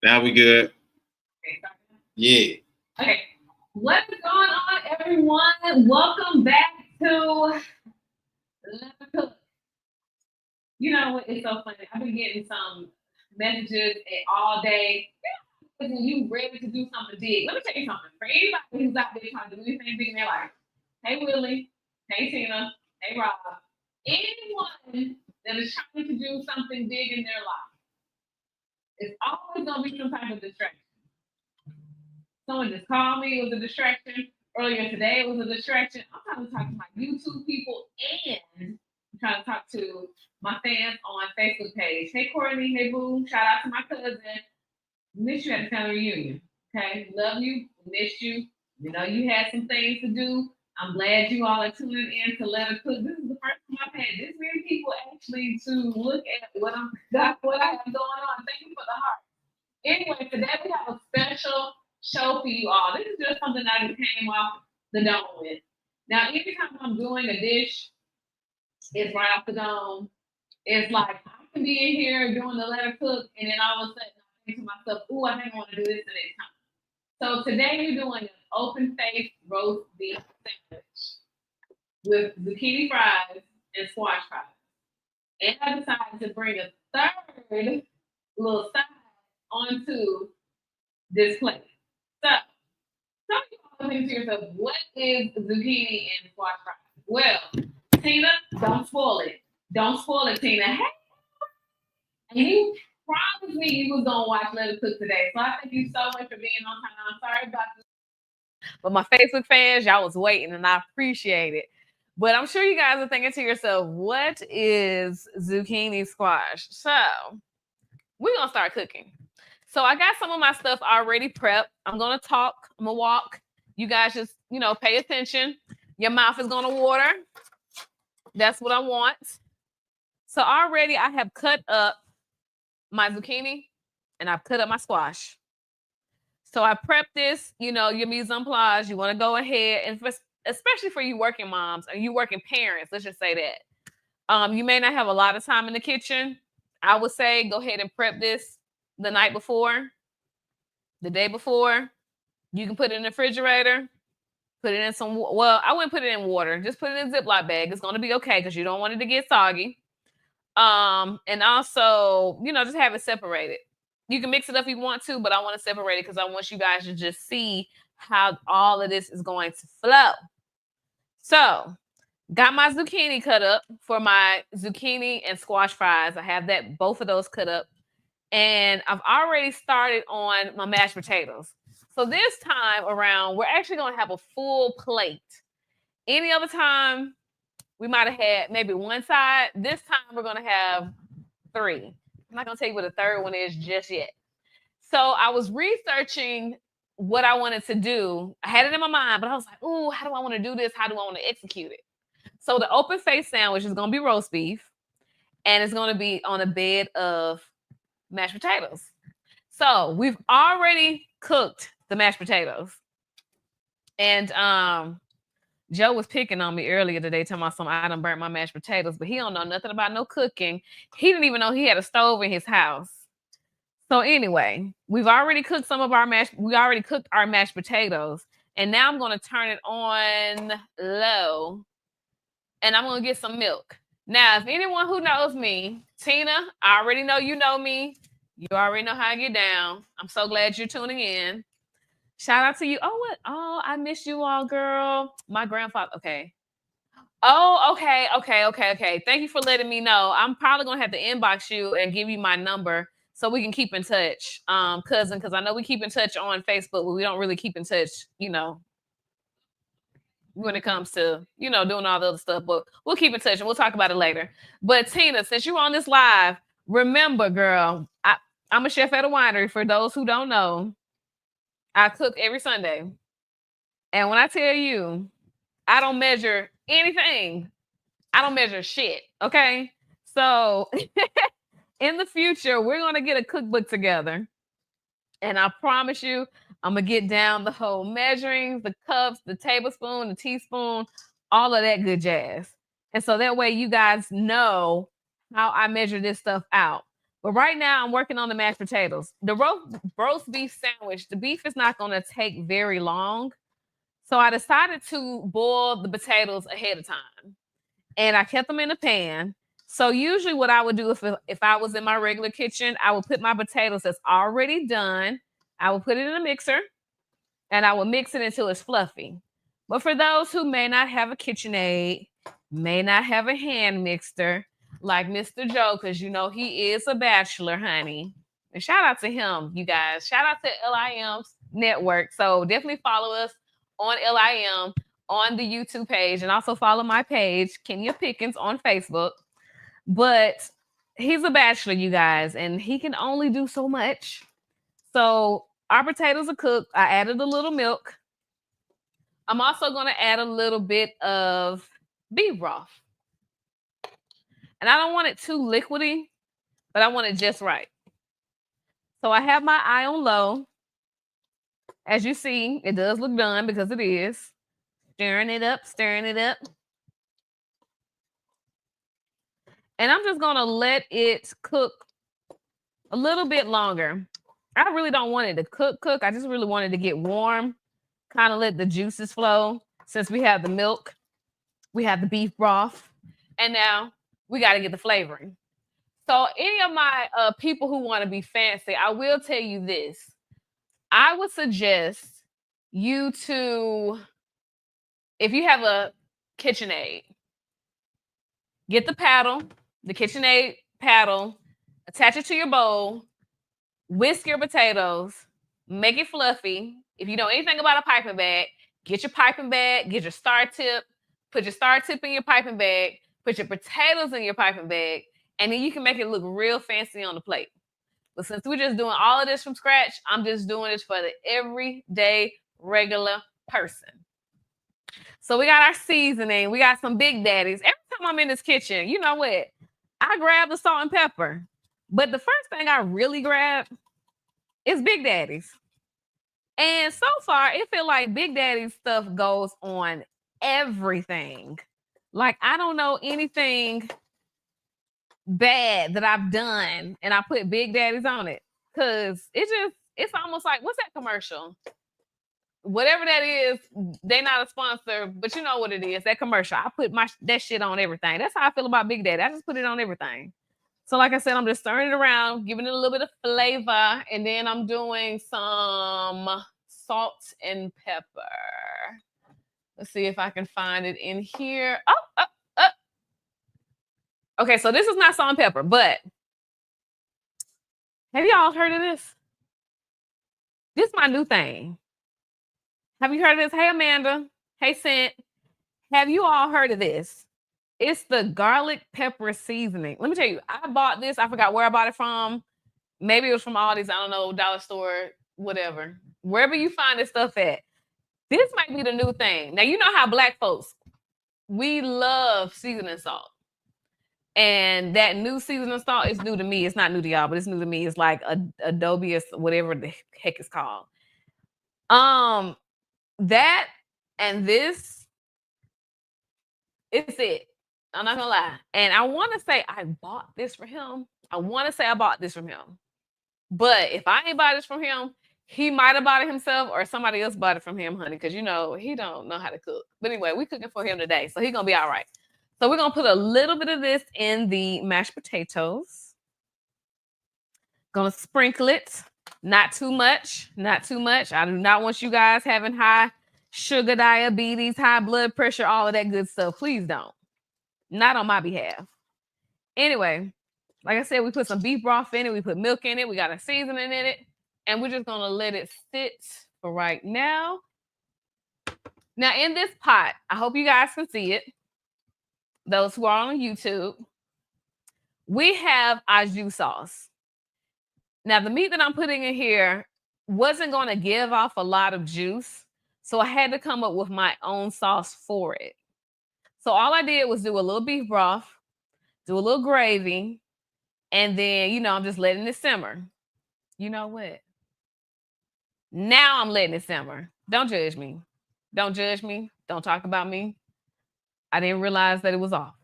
Now we good. Yeah. Okay. What's going on, everyone? Welcome back to Let's Cook. You know what? It's so funny. I've been getting some messages all day. When you ready to do something big, let me tell you something. For anybody who's out there trying to do anything big in their life, hey Willie, hey Tina, hey Rob, anyone that is trying to do something big in their life, it's always gonna be some type of distraction. Someone just called me. It was a distraction. Earlier today, it was a distraction. I'm trying to talk to my YouTube people and I'm trying to talk to my fans on Facebook page. Hey, Courtney. Hey, Boo. Shout out to my cousin. Miss you at the family reunion. Okay. Love you. Miss you. You know, you had some things to do. I'm glad you all are tuning in to Let Her Cook. This is the first time I've had this many people actually to look at what I have going on. Thank you for the heart. Anyway, today we have a special show for you all. This is just something I just came off the dome with. Now, anytime I'm doing a dish, it's right off the dome. It's like I can be in here doing the Let Her Cook, and then all of a sudden I think to myself, "Ooh, I think I want to do this the next time." So today we're doing an open face roast beef sandwich with zucchini fries and squash fries. And I decided to bring a third little side onto this plate. So, some of you all think to yourself, what is zucchini and squash fries? Well, Tina, don't spoil it. Don't spoil it, Tina. Hey, and you promised me you was gonna watch Let It Cook today. So I thank you so much for being on time. I'm sorry about this. But my Facebook fans, y'all was waiting and I appreciate it. But I'm sure you guys are thinking to yourself, what is zucchini squash? So we're gonna start cooking. So I got some of my stuff already prepped. I'm gonna talk, I'm gonna walk. You guys just, pay attention. Your mouth is gonna water. That's what I want. So already I have cut up my zucchini and I've cut up my squash. So I prepped this, your mise en place. You want to go ahead and especially for you working moms and you working parents, let's just say that. You may not have a lot of time in the kitchen. I would say go ahead and prep this the night before, the day before. You can put it in the refrigerator, put it in I wouldn't put it in water. Just put it in a Ziploc bag. It's going to be okay because you don't want it to get soggy. And also, just have it separated. You can mix it up if you want to, but I want to separate it because I want you guys to just see how all of this is going to flow. So, got my zucchini cut up for my zucchini and squash fries. I have both of those cut up. And I've already started on my mashed potatoes. So this time around, we're actually going to have a full plate. Any other time, we might have had maybe one side. This time, we're going to have 3. I'm not going to tell you what the third one is just yet. So I was researching what I wanted to do. I had it in my mind, but I was like, ooh, how do I want to do this? How do I want to execute it? So the open face sandwich is going to be roast beef, and it's going to be on a bed of mashed potatoes. So we've already cooked the mashed potatoes. And Joe was picking on me earlier today, talking about I done burnt my mashed potatoes, but he don't know nothing about no cooking. He didn't even know he had a stove in his house. So anyway, we've already cooked we already cooked our mashed potatoes. And now I'm going to turn it on low. And I'm going to get some milk. Now, if anyone who knows me, Tina, I already know you know me. You already know how I get down. I'm so glad you're tuning in. Shout out to you. Oh, what? Oh, I miss you all, girl. My grandfather. Okay. Oh, okay. Thank you for letting me know. I'm probably going to have to inbox you and give you my number so we can keep in touch, cousin, because I know we keep in touch on Facebook, but we don't really keep in touch, when it comes to, doing all the other stuff. But we'll keep in touch and we'll talk about it later. But Tina, since you're on this live, remember, girl, I'm a chef at a winery. For those who don't know, I cook every Sunday. And when I tell you, I don't measure anything. I don't measure shit. Okay. So in the future, we're going to get a cookbook together. And I promise you, I'm going to get down the whole measurings, the cups, the tablespoon, the teaspoon, all of that good jazz. And so that way you guys know how I measure this stuff out. But right now, I'm working on the mashed potatoes. The roast beef sandwich, the beef is not going to take very long. So I decided to boil the potatoes ahead of time. And I kept them in the pan. So usually what I would do if I was in my regular kitchen, I would put my potatoes that's already done. I would put it in a mixer and I would mix it until it's fluffy. But for those who may not have a KitchenAid, may not have a hand mixer, like Mr. Joe, because you know he is a bachelor, honey. And shout out to him, you guys. Shout out to LIM's network. So definitely follow us on LIM on the YouTube page and also follow my page, Kenya Pickens, on Facebook. But he's a bachelor, you guys, and he can only do so much. So our potatoes are cooked. I added a little milk. I'm also going to add a little bit of beef broth. And I don't want it too liquidy, but I want it just right. So I have my eye on low. As you see, it does look done because it is. Stirring it up, stirring it up. And I'm just going to let it cook a little bit longer. I really don't want it to cook. I just really wanted to get warm, kind of let the juices flow. Since we have the milk, we have the beef broth, and now we got to get the flavoring. So any of my people who want to be fancy, I will tell you this. I would suggest you to, if you have a KitchenAid, get the paddle, the KitchenAid paddle, attach it to your bowl, whisk your potatoes, make it fluffy. If you know anything about a piping bag, get your piping bag, get your star tip, put your star tip in your piping bag, put your potatoes in your piping bag, and then you can make it look real fancy on the plate. But since we're just doing all of this from scratch, I'm just doing this for the everyday, regular person. So we got our seasoning. We got some Big Daddies. Every time I'm in this kitchen, you know what? I grab the salt and pepper. But the first thing I really grab is Big Daddies. And so far, it feels like Big Daddy stuff goes on everything. Like, I don't know anything bad that I've done and I put Big Daddies on it. Cause it's almost like, what's that commercial? Whatever that is, they're not a sponsor, but you know what it is, that commercial. I put that shit on everything. That's how I feel about Big Daddy. I just put it on everything. So like I said, I'm just stirring it around, giving it a little bit of flavor, and then I'm doing some salt and pepper. Let's see if I can find it in here. Okay, so this is not salt and pepper, but have y'all heard of this? This is my new thing. Have you heard of this? Hey, Amanda. Hey, Scent. Have you all heard of this? It's the garlic pepper seasoning. Let me tell you, I bought this. I forgot where I bought it from. Maybe it was from Aldi's, I don't know, dollar store, whatever. Wherever you find this stuff at. This might be the new thing. Now, you know how Black folks, we love seasoning salt. And that new seasoning salt is new to me. It's not new to y'all, but it's new to me. It's like Adobe or whatever the heck it's called. That and this, it's it. I'm not gonna lie. And I want to say I bought this for him. But if I ain't bought this from him, he might have bought it himself or somebody else bought it from him, honey, because you know he don't know how to cook. But anyway, we cooking for him today, so he's gonna be all right. So we're gonna put a little bit of this in the mashed potatoes. Gonna sprinkle it. Not too much. Not too much. I do not want you guys having high sugar diabetes, high blood pressure, all of that good stuff. Please don't. Not on my behalf. Anyway, like I said, we put some beef broth in it. We put milk in it. We got a seasoning in it. And we're just going to let it sit for right now. Now, in this pot, I hope you guys can see it. Those who are on YouTube, we have au jus sauce. Now, the meat that I'm putting in here wasn't going to give off a lot of juice. So I had to come up with my own sauce for it. So all I did was do a little beef broth, do a little gravy, and then, you know, I'm just letting it simmer. You know what? Now I'm letting it simmer. Don't judge me. Don't judge me. Don't talk about me. I didn't realize that it was off.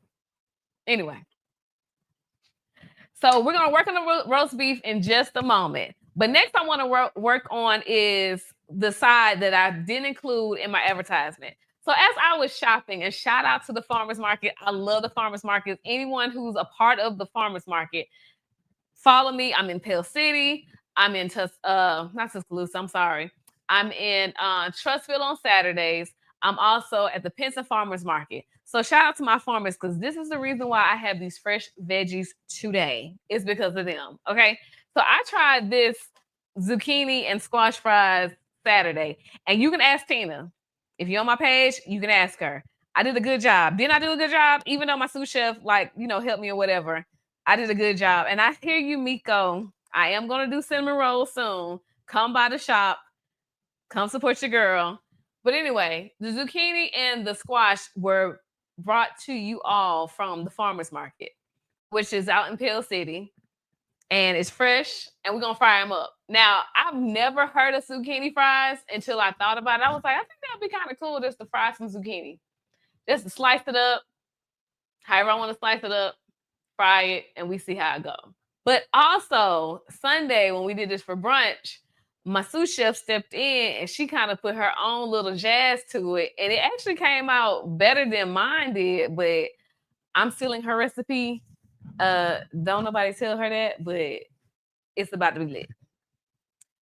Anyway. So we're gonna work on the roast beef in just a moment. But next, I want to work on is the side that I didn't include in my advertisement. So as I was shopping, and shout out to the farmers market, I love the farmers market. Anyone who's a part of the farmers market, follow me. I'm in Pell City. I'm in not Tuscaloosa. I'm sorry. I'm in Trussville on Saturdays. I'm also at the Pinson Farmers Market. So shout out to my farmers because this is the reason why I have these fresh veggies today. It's because of them. Okay. So I tried this zucchini and squash fries Saturday, and you can ask Tina. If you're on my page, you can ask her. I did a good job. Didn't I do a good job? Even though my sous chef, helped me or whatever. I did a good job. And I hear you, Miko. I am going to do cinnamon rolls soon. Come by the shop. Come support your girl. But anyway, the zucchini and the squash were brought to you all from the farmer's market, which is out in Pell City. And it's fresh, and we're going to fry them up. Now, I've never heard of zucchini fries until I thought about it. I was like, I think that would be kind of cool just to fry some zucchini. Just to slice it up, however I want to slice it up, fry it, and we see how it goes. But also, Sunday, when we did this for brunch, my sous chef stepped in, and she kind of put her own little jazz to it, and it actually came out better than mine did, but I'm stealing her recipe. Don't nobody tell her that, but it's about to be lit.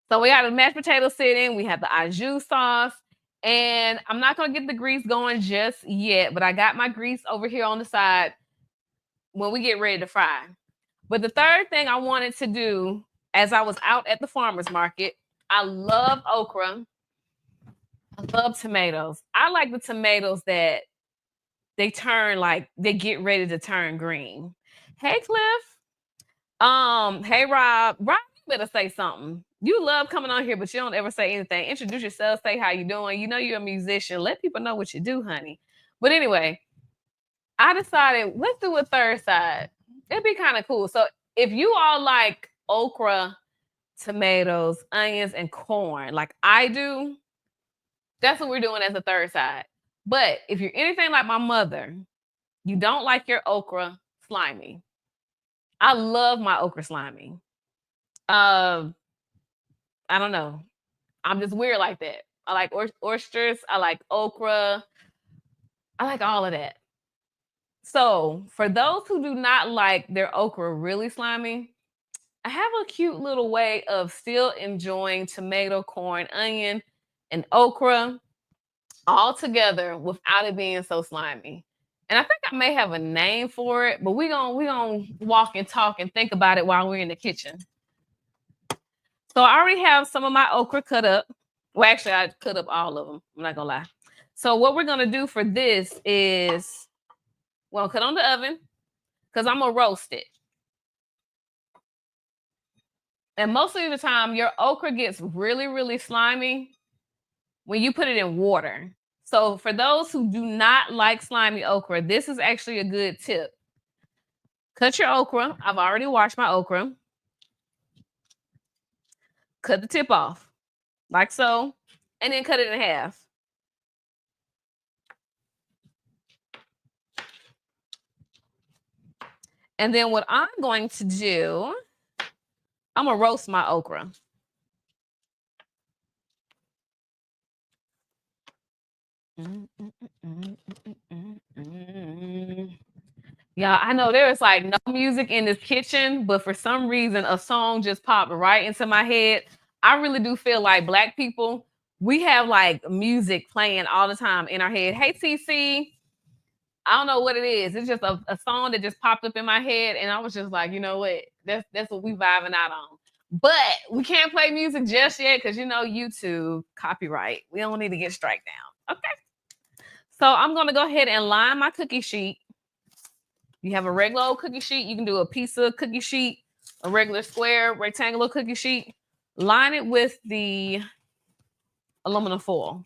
So we got the mashed potatoes sitting. We have the au jus sauce. And I'm not going to get the grease going just yet, but I got my grease over here on the side when we get ready to fry. But the third thing I wanted to do as I was out at the farmer's market, I love okra. I love tomatoes. I like the tomatoes that they turn they get ready to turn green. Hey, Cliff. Hey, Rob. Rob, you better say something. You love coming on here, but you don't ever say anything. Introduce yourself, say how you doing. You know you're a musician. Let people know what you do, honey. But anyway, I decided let's do a third side. It'd be kind of cool. So if you all like okra, tomatoes, onions, and corn, like I do, that's what we're doing as a third side. But if you're anything like my mother, you don't like your okra slimy. I love my okra slimy. I don't know. I'm just weird like that. I like oysters. I like okra. I like all of that. So for those who do not like their okra really slimy, I have a cute little way of still enjoying tomato, corn, onion, and okra all together without it being so slimy. And I think I may have a name for it, but we're gonna walk and talk and think about it while we're in the kitchen. So I already have some of my okra cut up. Well, actually, I cut up all of them. I'm not gonna lie. So what we're gonna do for this is, well, cut on the oven because I'm gonna roast it. And most of the time, your okra gets really, really slimy when you put it in water. So for those who do not like slimy okra, this is actually a good tip. Cut your okra. I've already washed my okra. Cut the tip off, like so, and then cut it in half. And then what I'm going to do, I'm going to roast my okra. Yeah, I know there's like no music in this kitchen, but for some reason a song just popped right into my head. I really do feel like Black people, we have like music playing all the time in our head. Hey, TC. I don't know what it is. It's just a song that just popped up in my head, and I was just like, you know what? That's what we vibing out on. But we can't play music just yet because YouTube copyright. We don't need to get strike down. Okay. So I'm gonna go ahead and line my cookie sheet. You have a regular old cookie sheet. You can do a pizza cookie sheet, a regular square rectangular cookie sheet. Line it with the aluminum foil.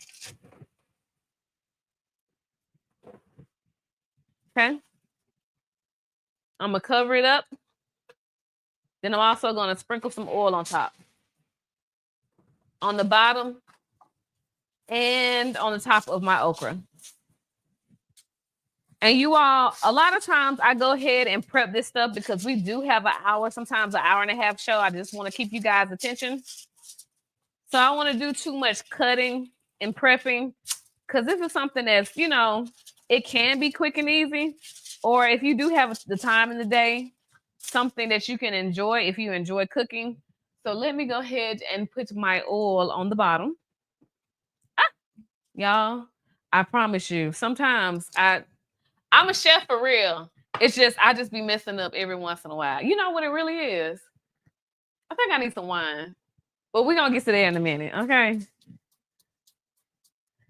Okay. I'm gonna cover it up. Then I'm also gonna sprinkle some oil on top, on the bottom, and on the top of my okra. And you all, a lot of times I go ahead and prep this stuff because we do have an hour, sometimes an hour and a half show. I just want to keep you guys' attention. So I don't want to do too much cutting and prepping because this is something that's, you know, it can be quick and easy. Or if you do have the time in the day, something that you can enjoy if you enjoy cooking. So let me go ahead and put my oil on the bottom. Y'all, I promise you, sometimes I'm a chef for real. It's just I just be messing up every once in a while. You know what it really is? I think I need some wine. But we're gonna get to that in a minute, okay?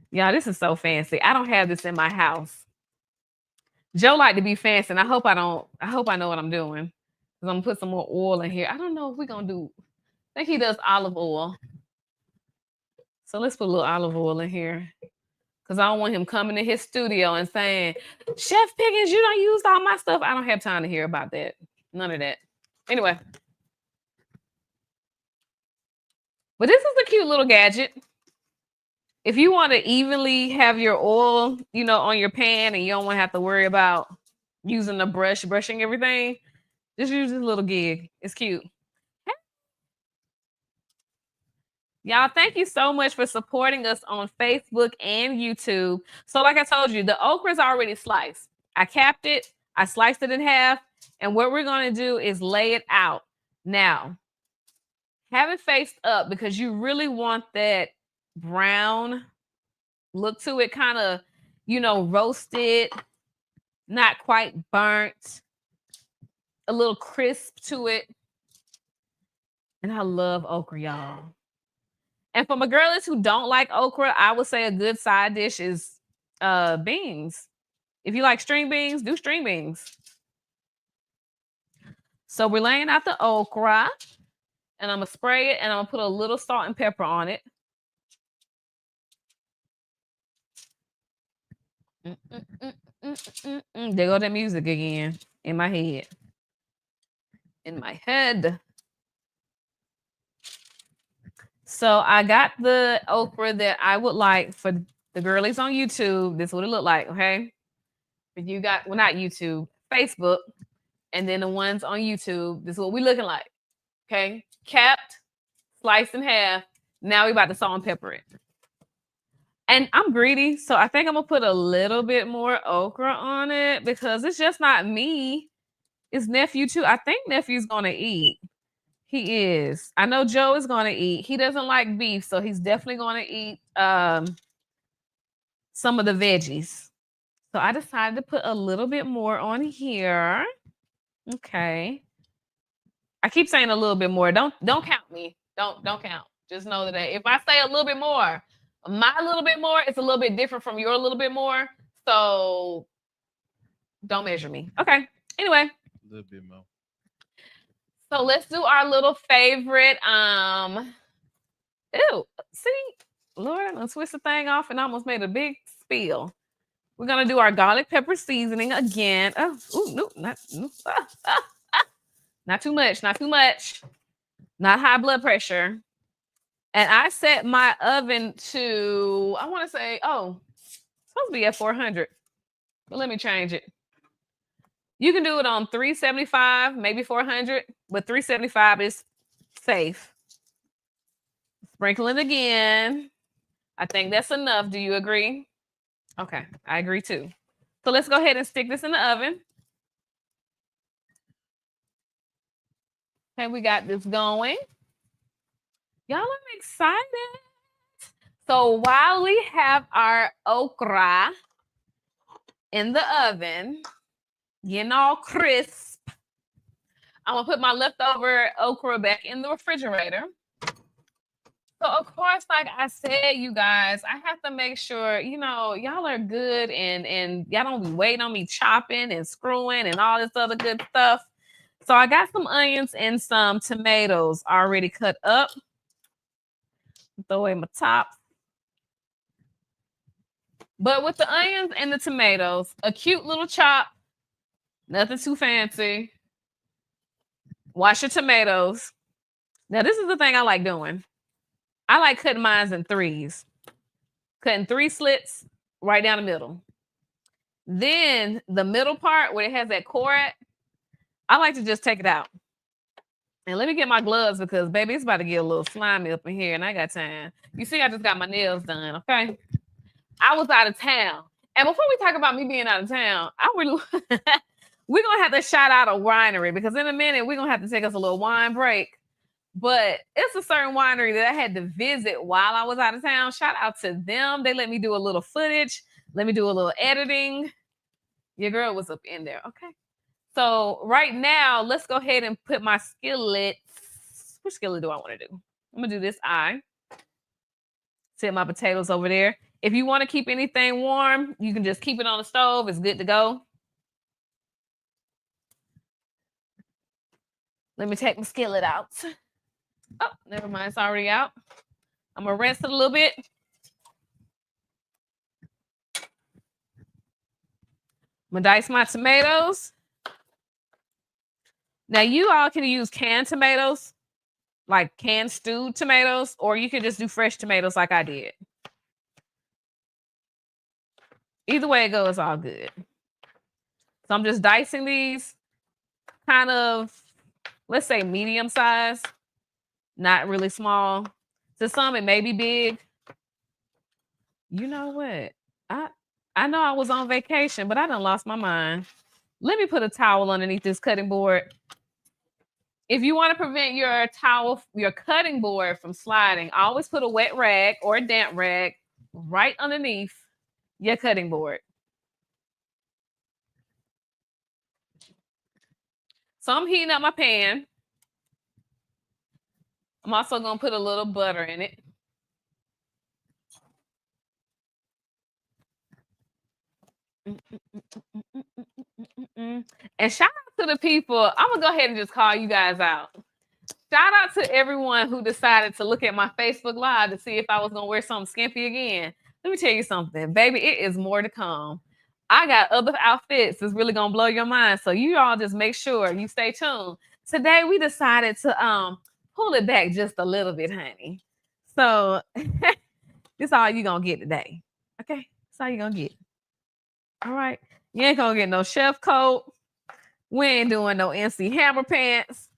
Yeah, this is so fancy. I don't have this in my house. Joe like to be fancy, and I hope I know what I'm doing. I'm gonna put some more oil in here. I don't know if we're gonna do. I think he does olive oil. So let's put a little olive oil in here. Because I don't want him coming to his studio and saying, Chef Pickens, you don't use all my stuff. I don't have time to hear about that. None of that. Anyway. But this is a cute little gadget. If you want to evenly have your oil, you know, on your pan and you don't want to have to worry about using the brush, brushing everything, just use this little gig. It's cute. Y'all, thank you so much for supporting us on Facebook and YouTube. So like I told you, the okra is already sliced. I capped it. I sliced it in half. And what we're going to do is lay it out. Now, have it faced up because you really want that brown look to it, kind of, you know, roasted, not quite burnt, a little crisp to it. And I love okra, y'all. And for my girlies who don't like okra, I would say a good side dish is beans. If you like string beans, do string beans. So we're laying out the okra, and I'm gonna spray it, and I'm gonna put a little salt and pepper on it. There go that music again in my head. In my head. So I got the okra that I would like for the girlies on YouTube. This is what it looked like, okay? But you got, well, not YouTube, Facebook. And then the ones on YouTube, this is what we looking like. Okay. Capped, sliced in half. Now we about to salt and pepper it. And I'm greedy, so I think I'm gonna put a little bit more okra on it because it's just not me. It's nephew too. I think nephew's gonna eat. He is. I know Joe is gonna eat. He doesn't like beef, so he's definitely gonna eat some of the veggies. So I decided to put a little bit more on here. Okay. I keep saying a little bit more. Don't count me. Don't count. Just know that if I say a little bit more, my little bit more is a little bit different from your little bit more. So don't measure me. Okay. Anyway. A little bit more. So let's do our little favorite. Ew. See, Lord, I switched the thing off and almost made a big spill. We're gonna do our garlic pepper seasoning again. Oh, ooh, no, not too much. Not too much. Not high blood pressure. And I set my oven to, I want to say, it's supposed to be at 400. But let me change it. You can do it on 375, maybe 400, but 375 is safe. Sprinkle it again. I think that's enough. Do you agree? Okay, I agree too. So let's go ahead and stick this in the oven. Okay, we got this going. Y'all, I'm excited. So while we have our okra in the oven, getting all crisp, I'm gonna put my leftover okra back in the refrigerator. So of course, like I said, you guys, I have to make sure, you know, y'all are good and y'all don't be waiting on me chopping and screwing and all this other good stuff. So I got some onions and some tomatoes already cut up. Throw away my top. But with the onions and the tomatoes, a cute little chop, nothing too fancy. Wash your tomatoes. Now, this is the thing I like doing. I like cutting mine in threes. Cutting 3 slits right down the middle. Then the middle part where it has that core at, I like to just take it out. And let me get my gloves because, baby, it's about to get a little slimy up in here and I got time. You see, I just got my nails done, okay? I was out of town. And before we talk about me being out of town, we're going to have to shout out a winery because in a minute, we're going to have to take us a little wine break. But it's a certain winery that I had to visit while I was out of town. Shout out to them. They let me do a little footage. Let me do a little editing. Your girl was up in there. Okay. So right now, let's go ahead and put my skillets. Which skillet do I want to do? I'm going to do this eye. Set my potatoes over there. If you want to keep anything warm, you can just keep it on the stove. It's good to go. Let me take my skillet out. Oh, never mind. It's already out. I'm going to rinse it a little bit. I'm going to dice my tomatoes. Now, you all can use canned tomatoes, like canned stewed tomatoes, or you can just do fresh tomatoes like I did. Either way it goes, all good. So I'm just dicing these kind of, let's say, medium size, not really small. To some, it may be big. You know what? I know I was on vacation, but I done lost my mind. Let me put a towel underneath this cutting board. If you want to prevent your cutting board from sliding, always put a wet rag or a damp rag right underneath your cutting board. So I'm heating up my pan. I'm also going to put a little butter in it. And shout out to the people. I'm going to go ahead and just call you guys out. Shout out to everyone who decided to look at my Facebook Live to see if I was going to wear something skimpy again. Let me tell you something, baby. It is more to come. I got other outfits that's really going to blow your mind. So you all just make sure you stay tuned. Today, we decided to pull it back just a little bit, honey. So this is all you're going to get today. Okay? That's all you're going to get. All right? You ain't going to get no chef coat. We ain't doing no MC Hammer pants.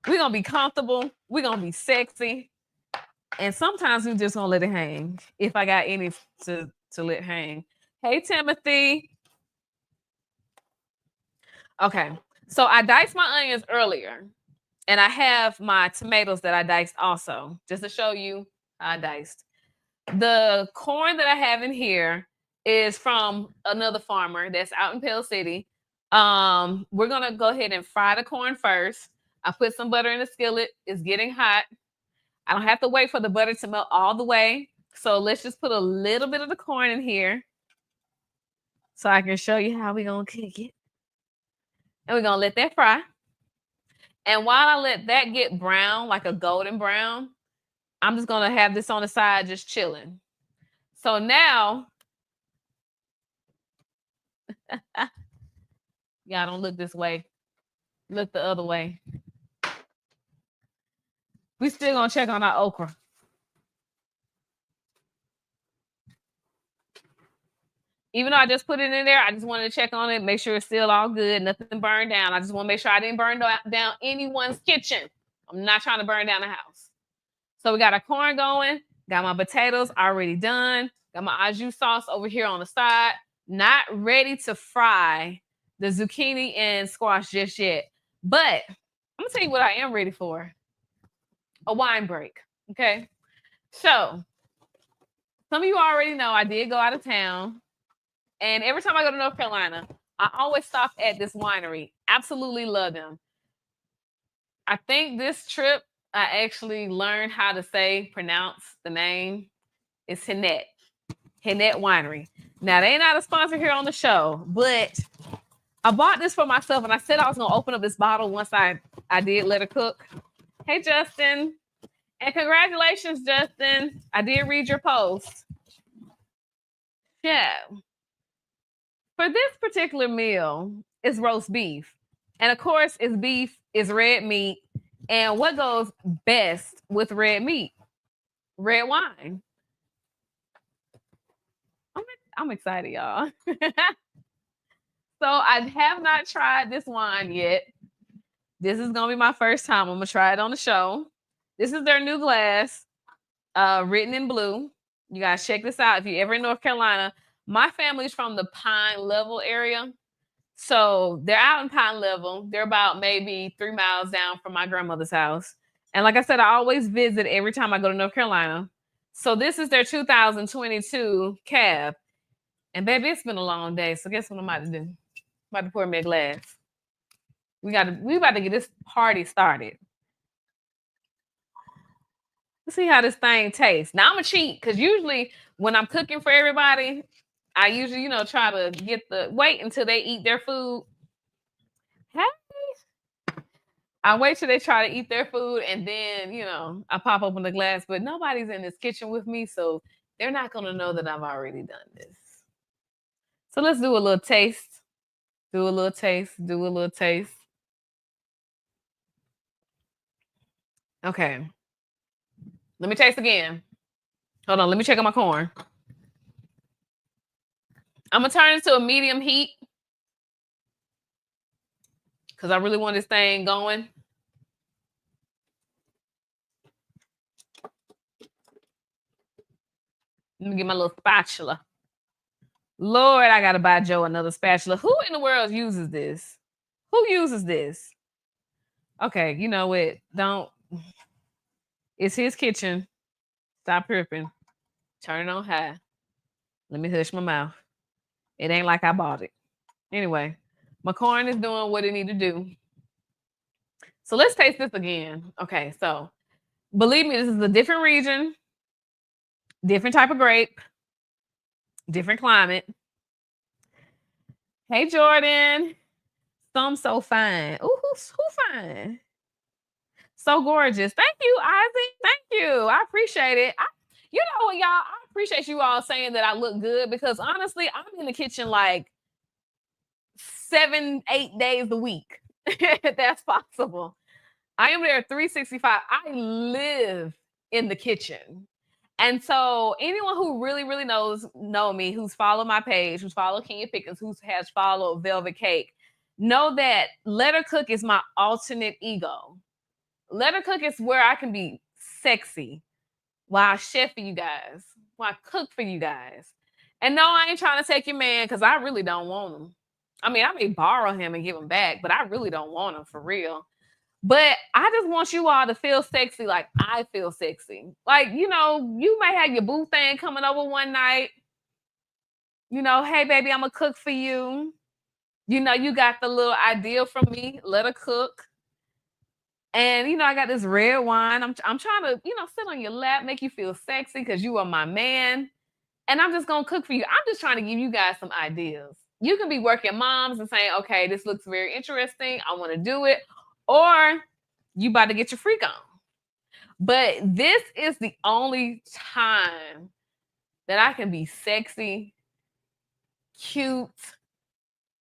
We're going to be comfortable. We're going to be sexy. And sometimes we're just going to let it hang. If I got any to let hang. Hey, Timothy. Okay. So I diced my onions earlier. And I have my tomatoes that I diced also. Just to show you how I diced. The corn that I have in here is from another farmer that's out in Pell City. We're going to go ahead and fry the corn first. I put some butter in the skillet. It's getting hot. I don't have to wait for the butter to melt all the way. So let's just put a little bit of the corn in here so I can show you how we're going to cook it. And we're going to let that fry. And while I let that get brown, like a golden brown, I'm just going to have this on the side just chilling. So now, y'all don't look this way. Look the other way. We still going to check on our okra. Even though I just put it in there, I just wanted to check on it, make sure it's still all good, nothing burned down. I just want to make sure I didn't burn down anyone's kitchen. I'm not trying to burn down the house. So we got our corn going, got my potatoes already done, got my au jus sauce over here on the side. Not ready to fry the zucchini and squash just yet. But I'm going to tell you what I am ready for. A wine break, okay? So some of you already know I did go out of town. And every time I go to North Carolina, I always stop at this winery. Absolutely love them. I think this trip, I actually learned how to pronounce the name. It's Henette Winery. Now, they ain't not a sponsor here on the show, but I bought this for myself, and I said I was going to open up this bottle once I did let her cook. Hey, Justin. And congratulations, Justin. I did read your post. Yeah. For this particular meal, it's roast beef. And of course, it's beef, it's red meat. And what goes best with red meat? Red wine. I'm excited, y'all. So I have not tried this wine yet. This is gonna be my first time. I'm gonna try it on the show. This is their new glass, written in blue. You guys check this out. If you're ever in North Carolina, my family's from the Pine Level area. So they're out in Pine Level. They're about maybe 3 miles down from my grandmother's house. And like I said, I always visit every time I go to North Carolina. So this is their 2022 cab. And baby, it's been a long day. So guess what I'm about to do? I'm about to pour me a glass. We about to get this party started. Let's see how this thing tastes. Now I'm gonna cheat because usually when I'm cooking for everybody, I usually, try to wait until they eat their food. Hey. I wait till they try to eat their food and then, I pop open the glass, but nobody's in this kitchen with me, so they're not gonna know that I've already done this. So let's do a little taste. Do a little taste. Do a little taste. Okay. Let me taste again. Hold on, let me check on my corn. I'm gonna turn it to a medium heat because I really want this thing going. Let me get my little spatula. Lord, I gotta buy Joe another spatula. Who in the world uses this? Who uses this? Okay, you know what? Don't. It's his kitchen. Stop ripping. Turn it on high. Let me hush my mouth. It ain't like I bought it. Anyway, my corn is doing what it need to do. So let's taste this again. Okay, so believe me, this is a different region, different type of grape, different climate. Hey, Jordan. Some so fine. Ooh, who fine? So gorgeous. Thank you, Isaac. Thank you. I appreciate it. You know what, y'all? I appreciate you all saying that I look good because honestly, I'm in the kitchen like 7-8 days a week. If that's possible. I am there 365. I live in the kitchen. And so anyone who really, really know me, who's followed my page, who's followed Kenya Pickens, who has followed Velvet Cake, know that Let Her Cook is my alternate ego. Let Her Cook is where I can be sexy while I chef for you guys, while I cook for you guys. And no, I ain't trying to take your man because I really don't want him. I mean, I may borrow him and give him back, but I really don't want him for real. But I just want you all to feel sexy like I feel sexy. Like, you may have your boo thing coming over one night. Hey, baby, I'm going to cook for you. You got the little idea from me. Let her cook. And, I got this red wine. I'm trying to, sit on your lap, make you feel sexy because you are my man. And I'm just going to cook for you. I'm just trying to give you guys some ideas. You can be working moms and saying, okay, this looks very interesting. I want to do it. Or you about to get your freak on. But this is the only time that I can be sexy, cute,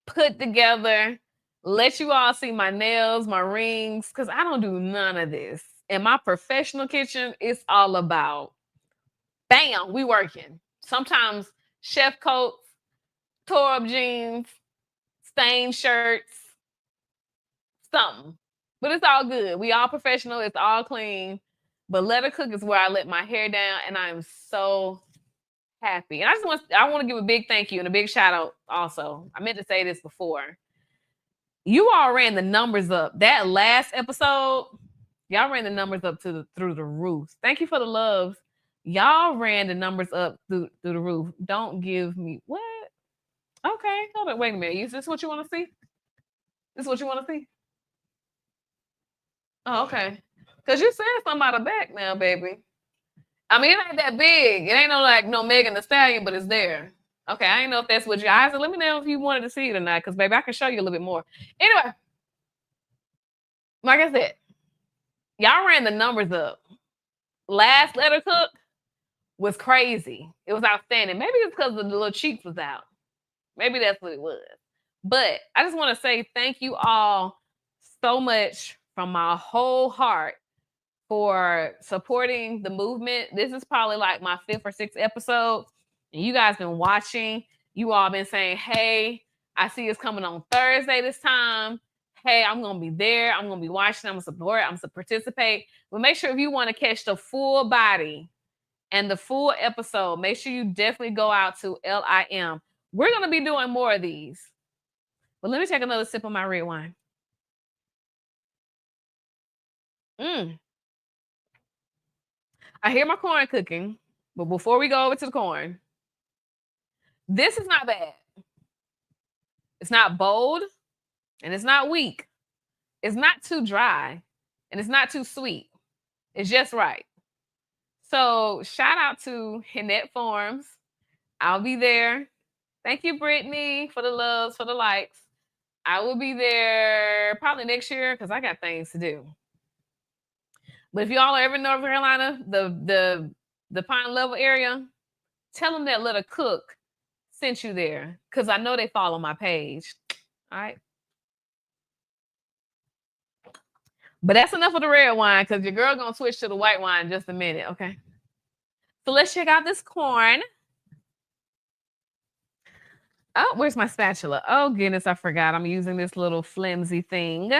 put together, let you all see my nails, my rings, because I don't do none of this. In my professional kitchen, it's all about, bam, we working. Sometimes chef coats, tore up jeans, stained shirts, something. But it's all good. We all professional. It's all clean. But Let Her Cook is where I let my hair down, and I'm so happy. And I want to give a big thank you and a big shout out also. I meant to say this before. You all ran the numbers up. That last episode, y'all ran the numbers up through the roof. Thank you for the love. Y'all ran the numbers up through the roof. Don't give me what? Okay, hold on. Wait a minute. Is this what you want to see? This is what you want to see? Oh, okay. Because you said something out of back now, baby. I mean, it ain't that big. It ain't no Megan Thee Stallion, but it's there. Okay, I didn't know if that's what your eyes are. Let me know if you wanted to see it or not, because baby, I can show you a little bit more. Anyway, like I said, y'all ran the numbers up. Last Let Her Cook was crazy. It was outstanding. Maybe it's because the little cheeks was out. Maybe that's what it was. But I just want to say thank you all so much from my whole heart for supporting the movement. This is probably like my 5th or 6th episode. And you guys been watching. You all been saying, hey, I see it's coming on Thursday this time. Hey, I'm going to be there. I'm going to be watching. I'm going to support. I'm going to participate. But make sure if you want to catch the full body and the full episode, make sure you definitely go out to LIM. We're going to be doing more of these. But let me take another sip of my red wine. I hear my corn cooking, but before we go over to the corn, this is not bad. It's not bold, and it's not weak. It's not too dry, and it's not too sweet. It's just right. So shout out to Hinette Farms. I'll be there. Thank you, Brittany, for the loves, for the likes. I will be there probably next year because I got things to do. But if y'all are ever in North Carolina, the Pine Level area, tell them that Little Cook sent you there because I know they follow my page. All right. But that's enough of the red wine because your girl gonna switch to the white wine in just a minute, okay? So let's check out this corn. Oh, where's my spatula? Oh, goodness, I forgot. I'm using this little flimsy thing.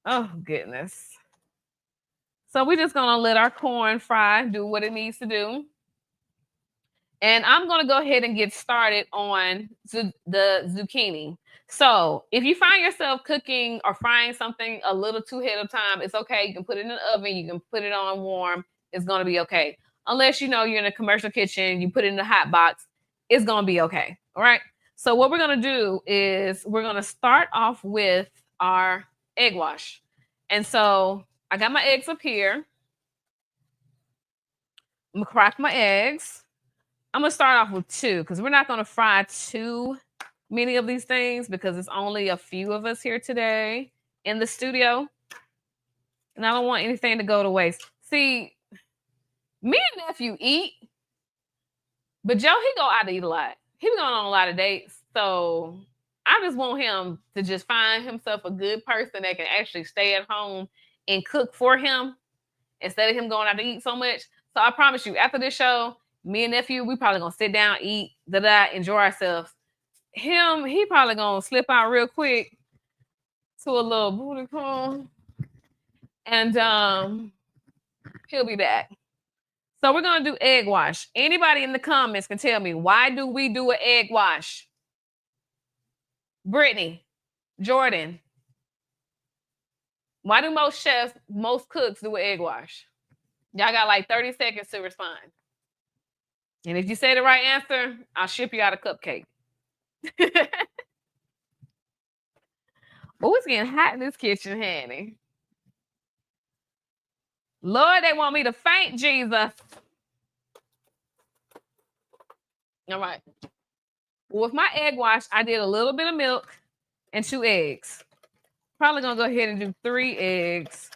Oh, goodness. So we're just going to let our corn fry, do what it needs to do. And I'm going to go ahead and get started on the zucchini. So if you find yourself cooking or frying something a little too ahead of time, it's okay. You can put it in the oven. You can put it on warm. It's going to be okay. Unless, you know, you're in a commercial kitchen, you put it in the hot box, it's going to be okay. All right. So what we're going to do is we're going to start off with our egg wash. And so I got my eggs up here. I'm going to crack my eggs. I'm going to start off with 2 because we're not going to fry too many of these things because it's only a few of us here today in the studio. And I don't want anything to go to waste. See, me and nephew eat, but Joe, he go out to eat a lot. He be going on a lot of dates. So I just want him to just find himself a good person that can actually stay at home and cook for him instead of him going out to eat so much. So I promise you, after this show, me and nephew, we probably gonna sit down, eat, enjoy ourselves. He probably gonna slip out real quick to a little booty call, and he'll be back. So we're gonna do egg wash. Anybody in the comments can tell me, why do we do an egg wash? Brittany, Jordan, why do most chefs, most cooks do an egg wash? Y'all got like 30 seconds to respond. And if you say the right answer, I'll ship you out a cupcake. Oh, it's getting hot in this kitchen, honey. Lord, they want me to faint, Jesus. All right. With my egg wash, I did a little bit of milk and 2 eggs. Probably gonna go ahead and do 3 eggs.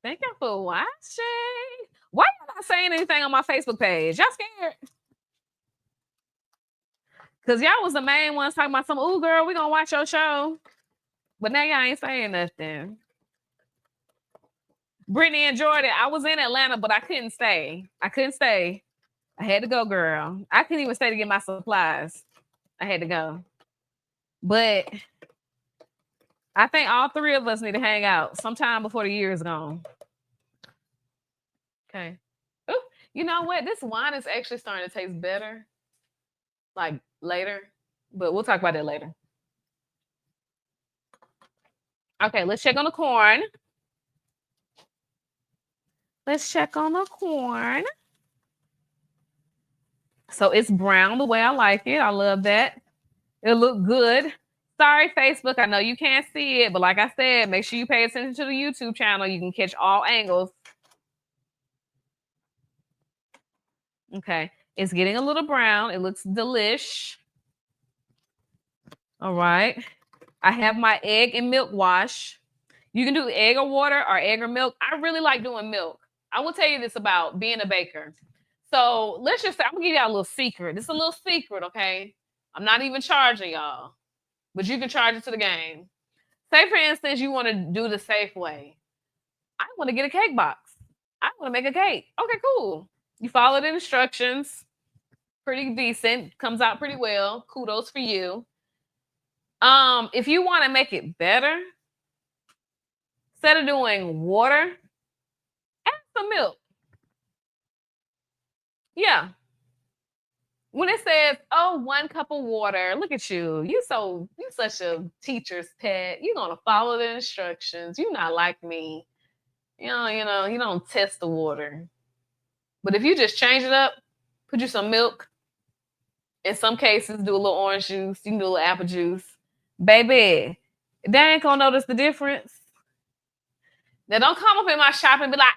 Thank y'all for watching. Why y'all not saying anything on my Facebook page? Y'all scared? Because y'all was the main ones talking about some, ooh, girl, we gonna watch your show. But now y'all ain't saying nothing. Brittany and Jordan, I was in Atlanta, but I couldn't stay. I had to go, girl. I couldn't even stay to get my supplies. I had to go. But I think all 3 of us need to hang out sometime before the year is gone. Okay. Ooh, you know what? This wine is actually starting to taste better. Like later. But we'll talk about that later. Okay, let's check on the corn. So it's brown the way I like it. I love that. It look good. Sorry, Facebook. I know you can't see it, but like I said, make sure you pay attention to the YouTube channel. You can catch all angles. Okay. It's getting a little brown. It looks delish. All right. I have my egg and milk wash. You can do egg or water or egg or milk. I really like doing milk. I will tell you this about being a baker. So let's just say, I'm going to give y'all a little secret. This is a little secret, okay? I'm not even charging y'all, but you can charge it to the game. Say, for instance, you want to do the safe way. I want to get a cake box. I want to make a cake. Okay, cool. You follow the instructions. Pretty decent. Comes out pretty well. Kudos for you. If you want to make it better, instead of doing water, add some milk. Yeah. When it says, "Oh, 1 cup of water," look at you. You such a teacher's pet. You're gonna follow the instructions. You're not like me. You don't test the water. But if you just change it up, put you some milk. In some cases, do a little orange juice. You can do a little apple juice. Baby, they ain't gonna notice the difference. Now don't come up in my shop and be like,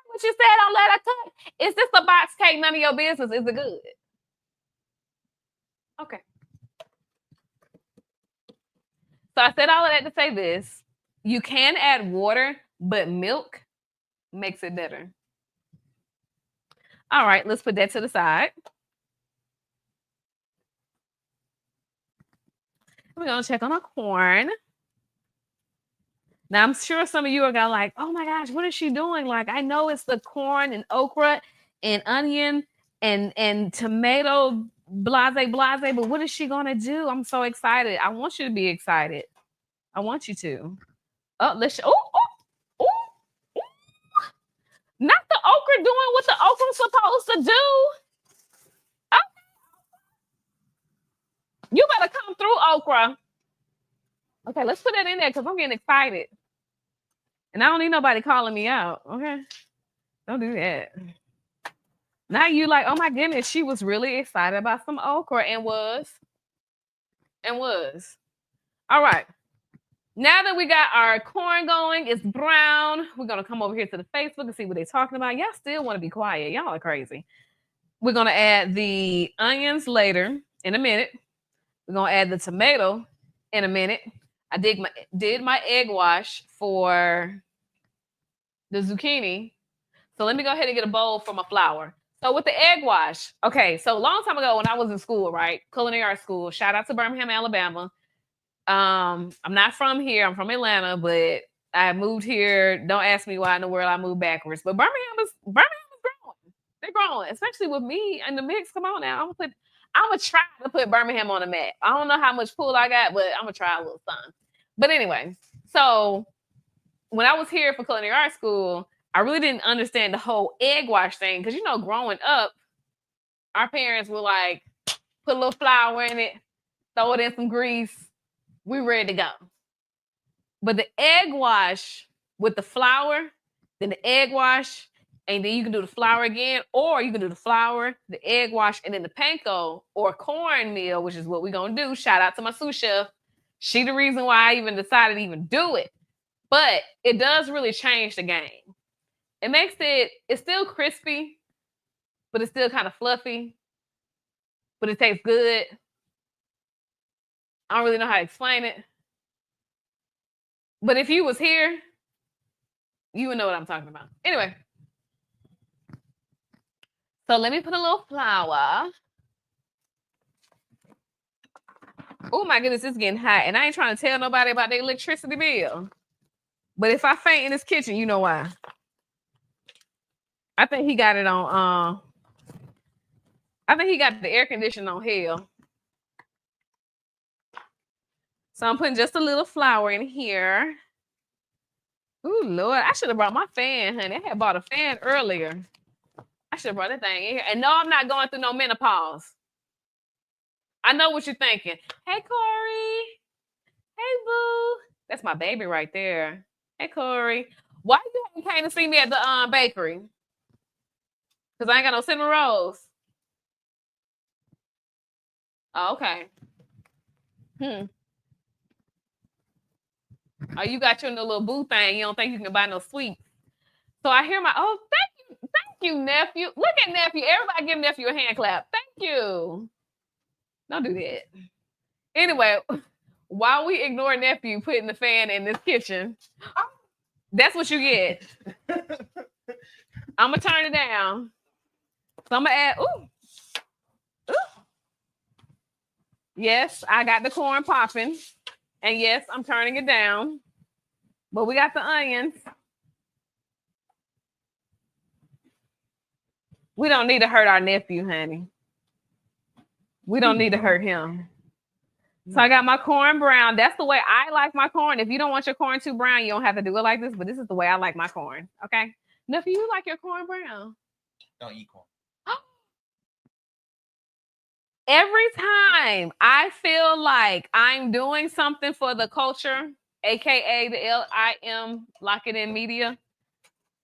"What you said on Let Her Cook? Is this a box cake? None of your business. Is it good?" Okay. So I said all of that to say this. You can add water, but milk makes it better. All right, let's put that to the side. We're gonna check on our corn. Now I'm sure some of you are gonna like, "Oh my gosh, what is she doing?" Like, I know it's the corn and okra and onion and tomato blase, but what is she gonna do? I'm so excited. I want you to be excited. I want you to. Oh, oh, not the okra doing what the okra's supposed to do. Oh. You better come through, okra. Okay, let's put that in there because I'm getting excited. And I don't need nobody calling me out. Okay. Don't do that. Now you like, oh my goodness, she was really excited about some okra and was. All right. Now that we got our corn going, it's brown. We're going to come over here to the Facebook and see what they're talking about. Y'all still want to be quiet. Y'all are crazy. We're going to add the onions later in a minute. We're going to add the tomato in a minute. I did my egg wash for the zucchini. So let me go ahead and get a bowl for my flour. So with the egg wash, okay, so a long time ago when I was in school, right? Culinary arts school, shout out to Birmingham, Alabama. I'm not from here. I'm from Atlanta, but I moved here. Don't ask me why in the world I moved backwards. But Birmingham is growing. They're growing, especially with me in the mix. Come on now. I'm gonna try to put Birmingham on the map. I don't know how much pull I got, but I'm gonna try a little something. But anyway, so when I was here for culinary arts school, I really didn't understand the whole egg wash thing because growing up, our parents were like, put a little flour in it, throw it in some grease, we ready to go. But the egg wash with the flour, then the egg wash, and then you can do the flour again, or you can do the flour, the egg wash, and then the panko or cornmeal, which is what we're gonna do. Shout out to my sous chef. She the reason why I even decided to even do it. But it does really change the game. It makes it's still crispy, but it's still kind of fluffy, but it tastes good. I don't really know how to explain it. But if you was here, you would know what I'm talking about. Anyway. So let me put a little flour. Oh my goodness, it's getting hot. And I ain't trying to tell nobody about the electricity bill. But if I faint in this kitchen, you know why. I think he got it on I think he got the air conditioning on hell. So I'm putting just a little flour in here. Ooh, Lord. I should have brought my fan, honey. I had bought a fan earlier. I should have brought that thing in here. And no, I'm not going through no menopause. I know what you're thinking. Hey, Corey. Hey, boo. That's my baby right there. Hey, Corey. Why you came to see me at the bakery? Because I ain't got no cinnamon rolls. Oh, okay. Oh, you got your little boo thing. You don't think you can buy no sweets. So I hear thank you, nephew. Look at nephew. Everybody give nephew a hand clap. Thank you. Don't do that. Anyway, while we ignore nephew putting the fan in this kitchen, that's what you get. I'm going to turn it down. So I'm going to add, ooh. Yes, I got the corn popping. And yes, I'm turning it down. But we got the onions. We don't need to hurt our nephew, honey. We don't need to hurt him. So I got my corn brown. That's the way I like my corn. If you don't want your corn too brown, you don't have to do it like this, but this is the way I like my corn. Okay. Nephew, you like your corn brown? Don't eat corn. Every time I feel like I'm doing something for the culture, aka the LIM Lock It In Media,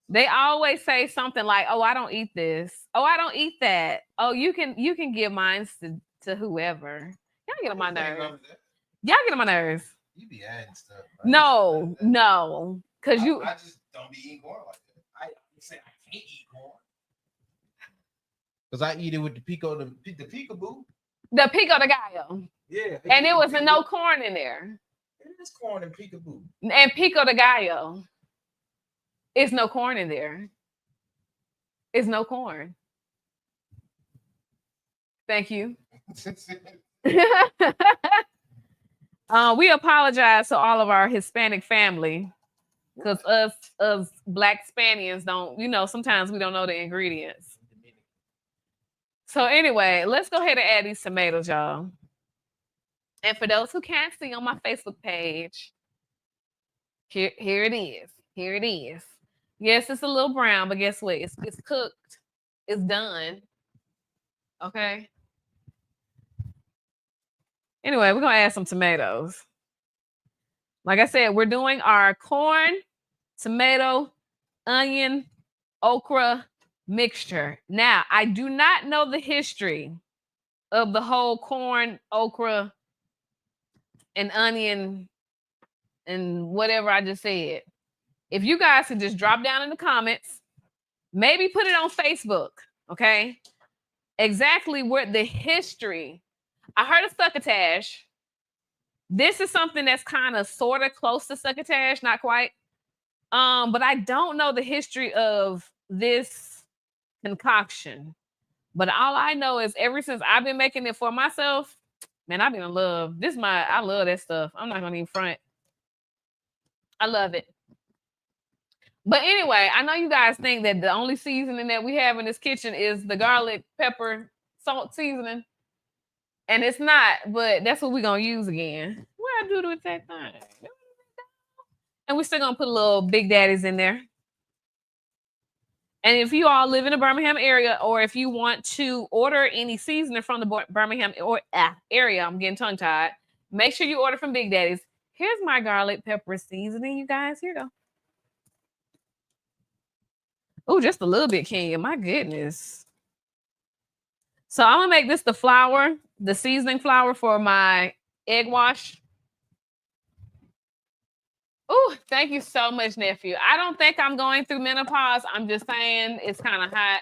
they always say something like, "Oh, I don't eat this. Oh, I don't eat that. Oh, you can give mine to whoever." Y'all get on my nerves. Y'all get on my nerves. You be adding stuff. No, because you. I just don't be eating corn like that. I say I can't eat corn because I eat it with the peekaboo. The pico de gallo. Yeah. And it was no corn in there. It is corn and peekaboo. And pico de gallo. It's no corn in there. It's no corn. Thank you. We apologize to all of our Hispanic family because us Black Spaniards don't, sometimes we don't know the ingredients. So anyway, let's go ahead and add these tomatoes, y'all. And for those who can't see on my Facebook page, here it is. Here it is. Yes, it's a little brown, but guess what? It's cooked. It's done. Okay. Anyway, we're going to add some tomatoes. Like I said, we're doing our corn, tomato, onion, okra mixture. Now, I do not know the history of the whole corn, okra, and onion, and whatever I just said. If you guys could just drop down in the comments, maybe put it on Facebook, okay? Exactly where the history. I heard of succotash. This is something that's kind of sort of close to succotash, not quite. But I don't know the history of this concoction. But all I know is ever since I've been making it for myself, man, I've been in love. I love that stuff. I'm not gonna even front. I love it. But anyway, I know you guys think that the only seasoning that we have in this kitchen is the garlic, pepper, salt seasoning. And it's not, but that's what we're going to use again. What I do with that thing? And we're still going to put a little Big Daddies in there. And if you all live in the Birmingham area, or if you want to order any seasoning from the Birmingham area, I'm getting tongue-tied, make sure you order from Big Daddies. Here's my garlic pepper seasoning, you guys. Here you go. Oh, just a little bit, Kenya. My goodness. So I'm going to make this the flour, the seasoning flour for my egg wash. Oh, thank you so much, nephew. I don't think I'm going through menopause. I'm just saying it's kind of hot.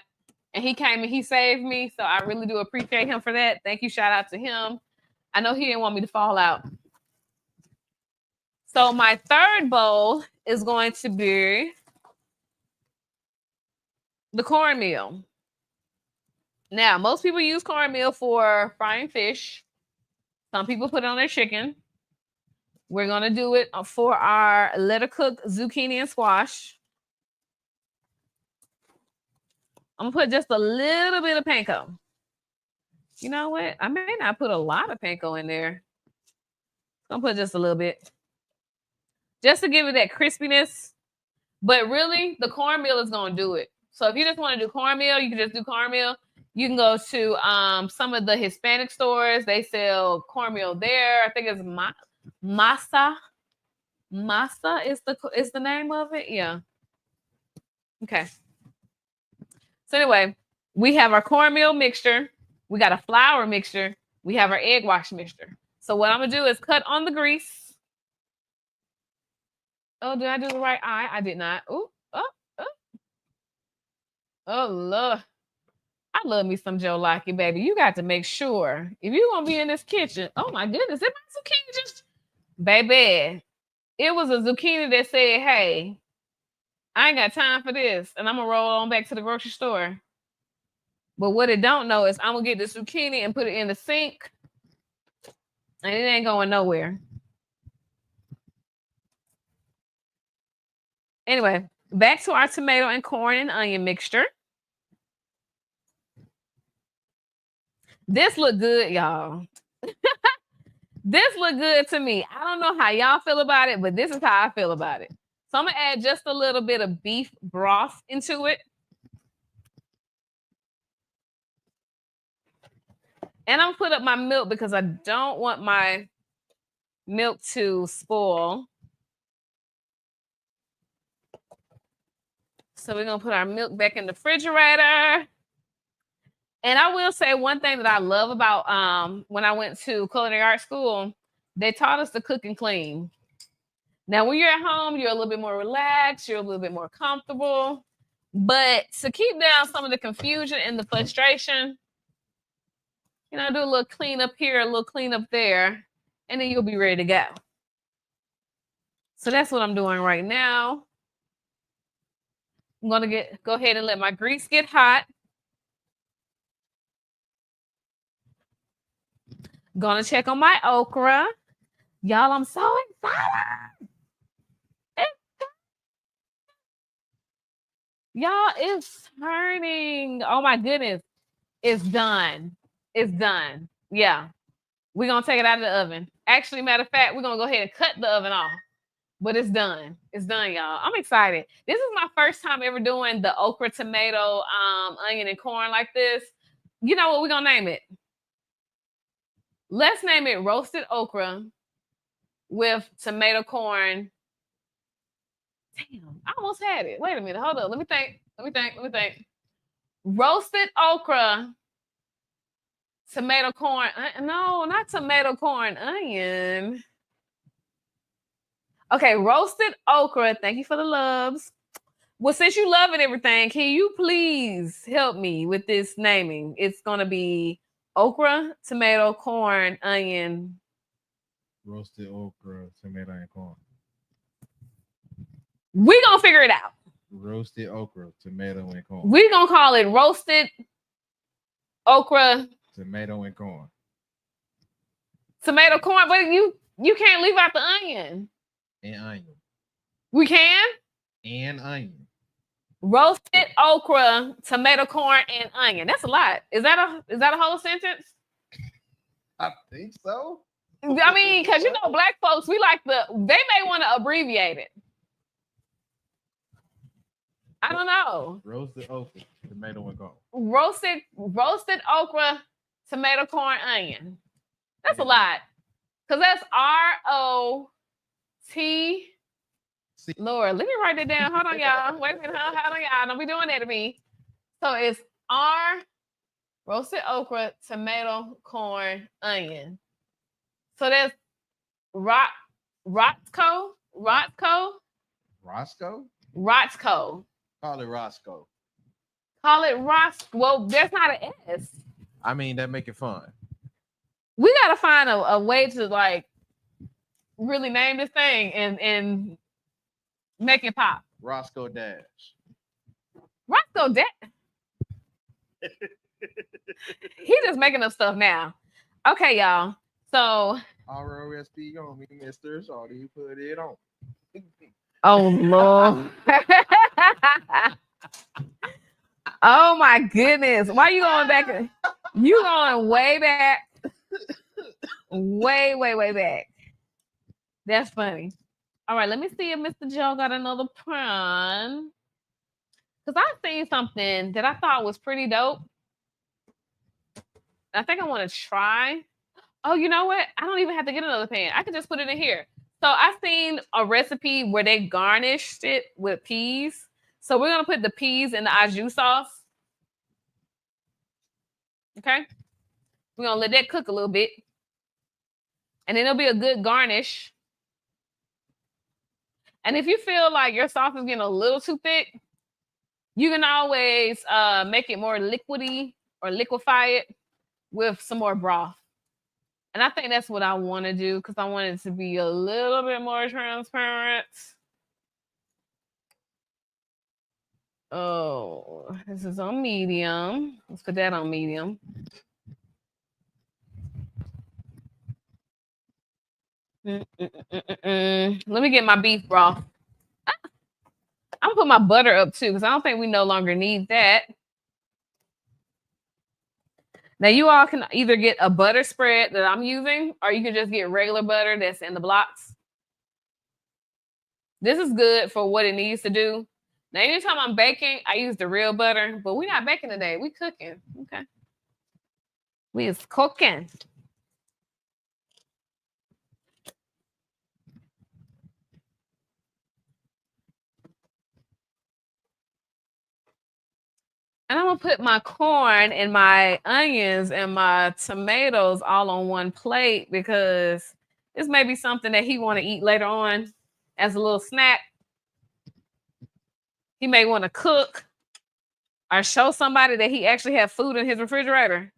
And he came and he saved me. So I really do appreciate him for that. Thank you. Shout out to him. I know he didn't want me to fall out. So my third bowl is going to be the cornmeal. Now, most people use cornmeal for frying fish. Some people put it on their chicken. We're going to do it for our let-it-cook zucchini and squash. I'm going to put just a little bit of panko. You know what? I may not put a lot of panko in there. I'm going to put just a little bit. Just to give it that crispiness. But really, the cornmeal is going to do it. So if you just want to do cornmeal, you can just do cornmeal. You can go to some of the Hispanic stores. They sell cornmeal there. I think it's Masa. Masa is the name of it. Yeah. Okay. So anyway, we have our cornmeal mixture. We got a flour mixture. We have our egg wash mixture. So what I'm going to do is cut on the grease. Oh, did I do the right eye? I did not. Ooh. Oh, Lord. I love me some Joe Lockett, baby. You got to make sure if you're going to be in this kitchen. Oh, my goodness. It my zucchini just... Baby, it was a zucchini that said, hey, I ain't got time for this. And I'm going to roll on back to the grocery store. But what it don't know is I'm going to get the zucchini and put it in the sink. And it ain't going nowhere. Anyway, back to our tomato and corn and onion mixture. This look good, y'all. This look good to me. I don't know how y'all feel about it, but this is how I feel about it. So I'm gonna add just a little bit of beef broth into it. And I'm gonna put up my milk because I don't want my milk to spoil. So we're gonna put our milk back in the refrigerator. And I will say one thing that I love about when I went to culinary art school, they taught us to cook and clean. Now, when you're at home, you're a little bit more relaxed, you're a little bit more comfortable. But to keep down some of the confusion and the frustration, do a little clean up here, a little clean up there, and then you'll be ready to go. So that's what I'm doing right now. I'm gonna go ahead and let my grease get hot. Gonna check on my okra. Y'all, I'm so excited. Y'all, it's turning. Oh my goodness. It's done. It's done. Yeah. We're going to take it out of the oven. Actually, matter of fact, we're going to go ahead and cut the oven off. But it's done. It's done, y'all. I'm excited. This is my first time ever doing the okra, tomato, onion, and corn like this. You know what we're going to name it? Let's name it roasted okra with tomato corn. Damn, I almost had it. Wait a minute. Hold up. Let me think. Roasted okra, tomato corn. No, not tomato corn, onion. Okay, roasted okra. Thank you for the loves. Well, since you love it, everything, can you please help me with this naming? It's going to be okra, tomato, corn, onion. Roasted okra, tomato, and corn. We're going to figure it out. Roasted okra, tomato, and corn. We're going to call it roasted okra, tomato, and corn. Tomato, corn, but you can't leave out the onion. And onion. We can? And onion. Roasted okra, tomato, corn, and onion. That's a lot. Is that a whole sentence? I think so. I mean, because black folks, they may want to abbreviate it. I don't know. Roasted okra, tomato, and corn. Roasted okra, tomato, corn, onion. That's a lot. Because that's ROT. Lord, let me write that down. Hold on, y'all. Wait a minute. Hold on, y'all. Don't be doing that to me. So it's R, roasted okra, tomato, corn, onion. So that's Rotzko. Call it Roscoe. Well, there's not an S. I mean, that make it fun. We got to find a way to really name this thing and make it pop. Roscoe Dash. He just making up stuff now. Okay, y'all. So ROSP on me, Mr. Shawty, put it on. Oh Lord. Oh my goodness. Why you going back? You going way back. Way back. That's funny. All right, let me see if Mr. Joe got another prawn. Because I seen something that I thought was pretty dope. I think I want to try. Oh, you know what? I don't even have to get another pan. I can just put it in here. So I seen a recipe where they garnished it with peas. So we're going to put the peas in the au jus sauce. Okay? We're going to let that cook a little bit. And then it'll be a good garnish. And if you feel like your sauce is getting a little too thick, you can always make it more liquidy or liquefy it with some more broth. And I think that's what I want to do because I want it to be a little bit more transparent. Oh, this is on medium. Let's put that on medium. Let me get my beef broth. I'm gonna put my butter up too because I don't think we no longer need that. Now you all can either get a butter spread that I'm using, or you can just get regular butter that's in the blocks. This is good for what it needs to do. Now, anytime I'm baking, I use the real butter, but we're not baking today. We cooking. Okay. We is cooking. And I'm gonna put my corn and my onions and my tomatoes all on one plate because this may be something that he want to eat later on as a little snack. He may want to cook or show somebody that he actually have food in his refrigerator.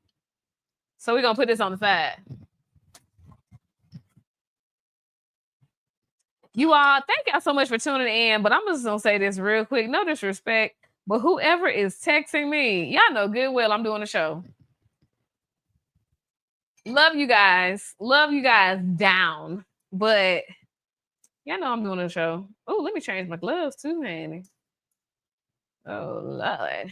So we're gonna put this on the side. You all, thank y'all so much for tuning in. But I'm just gonna say this real quick, no disrespect. But whoever is texting me, y'all know good well I'm doing a show. Love you guys. Love you guys down. But y'all know I'm doing a show. Oh, let me change my gloves too, honey. Oh, Lord.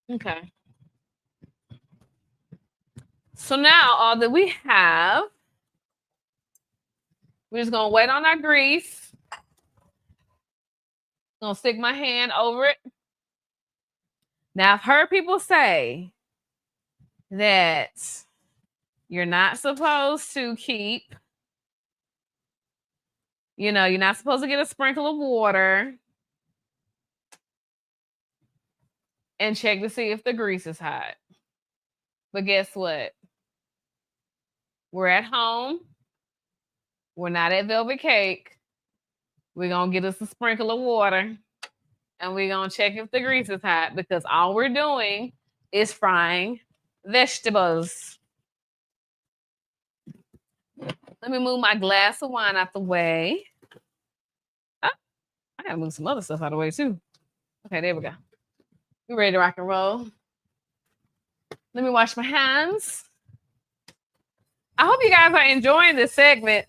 Okay. So now all that we have, we're just gonna wait on our grease. Gonna stick my hand over it. Now I've heard people say that you're not supposed to keep, you're not supposed to get a sprinkle of water and check to see if the grease is hot. But guess what? We're at home. We're not at Velvet Cake. We're going to get us a sprinkle of water and we're going to check if the grease is hot because all we're doing is frying vegetables. Let me move my glass of wine out the way. Oh, I got to move some other stuff out of the way too. Okay, there we go. We're ready to rock and roll. Let me wash my hands. I hope you guys are enjoying this segment.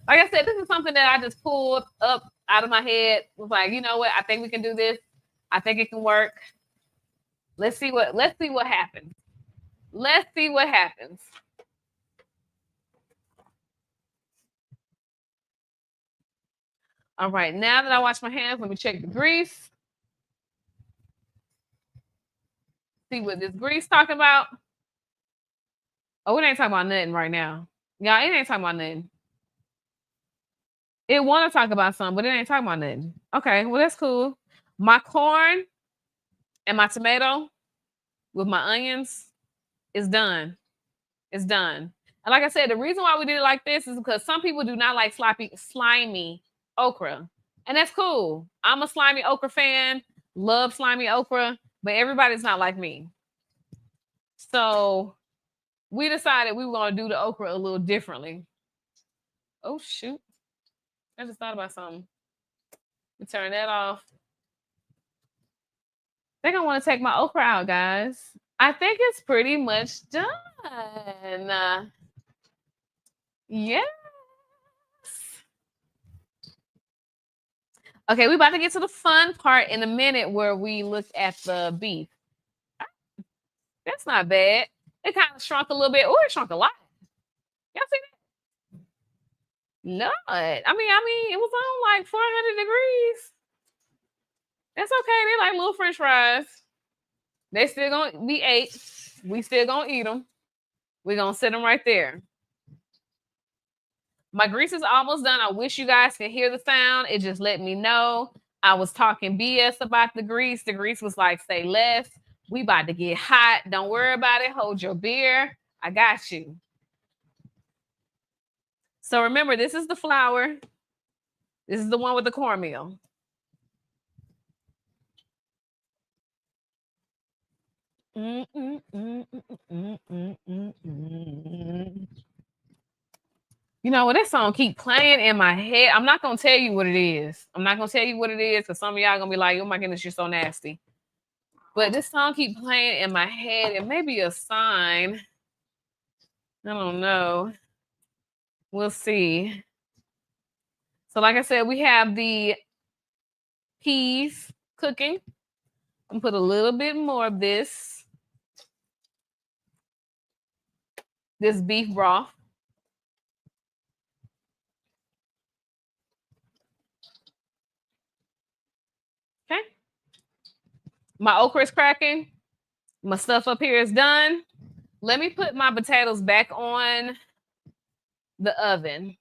Like I said, this is something that I just pulled up out of my head. Was like, you know what? I think we can do this. I think it can work. Let's see what happens. Let's see what happens. All right, now that I wash my hands, let me check the grease. See what this grease talking about. Oh, it ain't talking about nothing right now. Y'all, it ain't talking about nothing. It want to talk about something, but it ain't talking about nothing. Okay, well, that's cool. My corn and my tomato with my onions is done. It's done. And like I said, the reason why we did it like this is because some people do not like slimy okra. And that's cool. I'm a slimy okra fan. Love slimy okra. But everybody's not like me. So we decided we were going to do the okra a little differently. Oh, shoot. I just thought about something. Let me turn that off. I think I want to take my okra out, guys. I think it's pretty much done. Yes. Okay, we're about to get to the fun part in a minute where we look at the beef. That's not bad. It kind of shrunk a little bit. Oh, it shrunk a lot. Y'all see that? No. I mean, it was on like 400 degrees. That's okay. They're like little French fries. They still gonna be ate. We still gonna eat them. We're gonna sit them right there. My grease is almost done. I wish you guys could hear the sound. It just let me know. I was talking BS about the grease. The grease was like, say less. We about to get hot. Don't worry about it. Hold your beer. I got you. So remember, this is the flour. This is the one with the cornmeal. You know, that song keep playing in my head. I'm not going to tell you what it is. I'm not going to tell you what it is because some of y'all going to be like, oh my goodness, you're so nasty. But this song keep playing in my head. It may be a sign. I don't know. We'll see. So like I said, we have the peas cooking. I'm gonna put a little bit more of this beef broth. Okay. My okra is cracking. My stuff up here is done. Let me put my potatoes back on the oven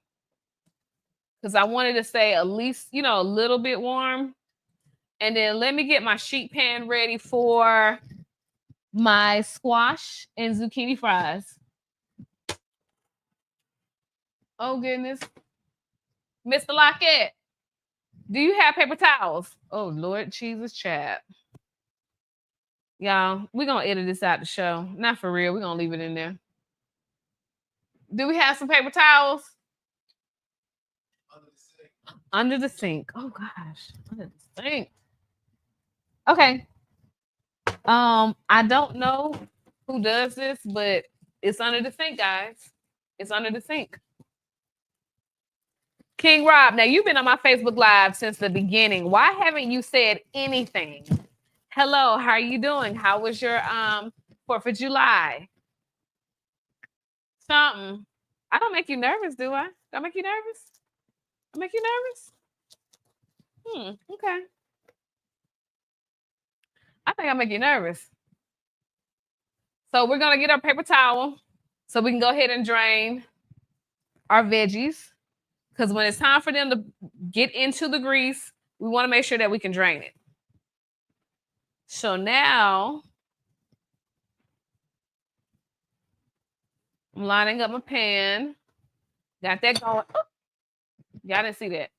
because I wanted to stay at least, a little bit warm. And then let me get my sheet pan ready for my squash and zucchini fries. Oh, goodness. Mr. Lockett, do you have paper towels? Oh, Lord Jesus, chat. Y'all, we're going to edit this out the show. Not for real. We're going to leave it in there. Do we have some paper towels? Under the sink. Oh, gosh. Under the sink. Okay. I don't know who does this, but it's under the sink, guys. It's under the sink. King Rob, now you've been on my Facebook Live since the beginning. Why haven't you said anything? Hello, how are you doing? How was your 4th of July? Something. I don't make you nervous, do I? Do I make you nervous? I make you nervous? Okay. I think I make you nervous. So we're gonna get our paper towel so we can go ahead and drain our veggies. Because when it's time for them to get into the grease, we want to make sure that we can drain it. So now I'm lining up my pan. Got that going. Oh, y'all didn't see that.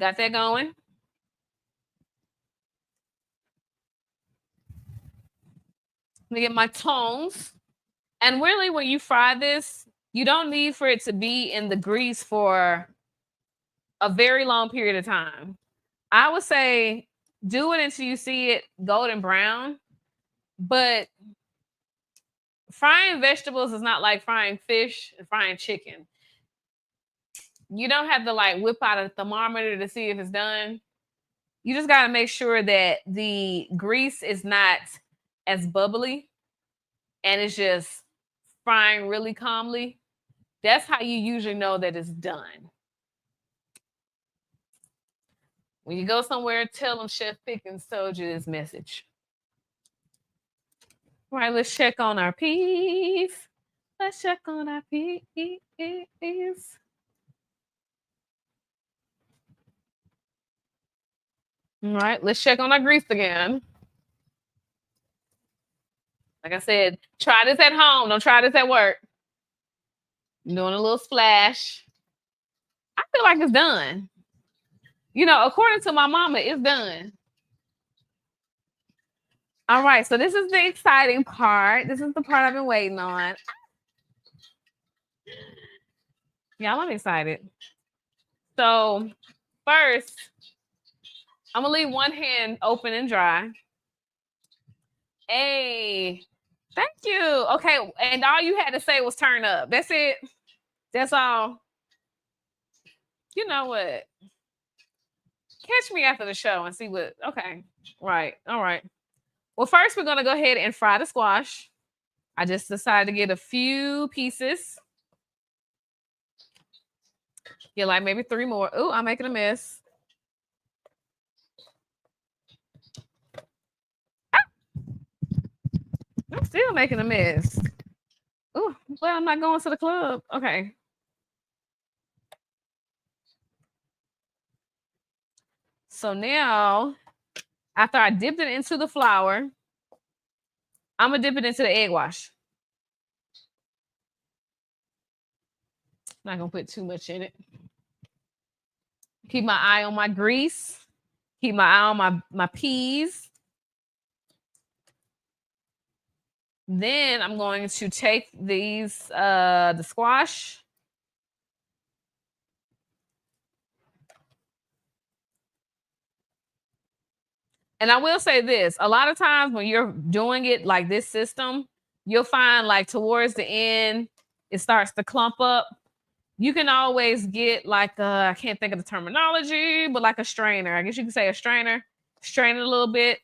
Got that going. Let me get my tongs. And really, when you fry this, you don't need for it to be in the grease for a very long period of time. I would say do it until you see it golden brown. But frying vegetables is not like frying fish and frying chicken. You don't have to whip out a thermometer to see if it's done. You just got to make sure that the grease is not as bubbly and it's just frying really calmly. That's how you usually know that it's done. When you go somewhere, tell them Chef Pickens told you this message. All right, let's check on our peas. Let's check on our peas. All right, let's check on our grease again. Like I said, try this at home. Don't try this at work. I'm doing a little splash. I feel like it's done. According to my mama, it's done. All right, so this is the exciting part. This is the part I've been waiting on. Y'all, I'm excited. So first, I'm gonna leave one hand open and dry. Hey, thank you. Okay, and all you had to say was turn up. That's it. That's all. You know what? Catch me after the show and see what. Okay, right. All right. Well, first we're gonna go ahead and fry the squash. I just decided to get a few pieces. Get like maybe 3 more. Oh, I'm making a mess. I'm still making a mess. Oh, well, I'm not going to the club. Okay. So now, after I dipped it into the flour, I'm going to dip it into the egg wash. Not going to put too much in it. Keep my eye on my grease. Keep my eye on my peas. Then I'm going to take these, the squash. And I will say this, a lot of times when you're doing it like this system, you'll find like towards the end, it starts to clump up. You can always get like I can't think of the terminology, but like a strainer. I guess you could say a strainer. Strain it a little bit.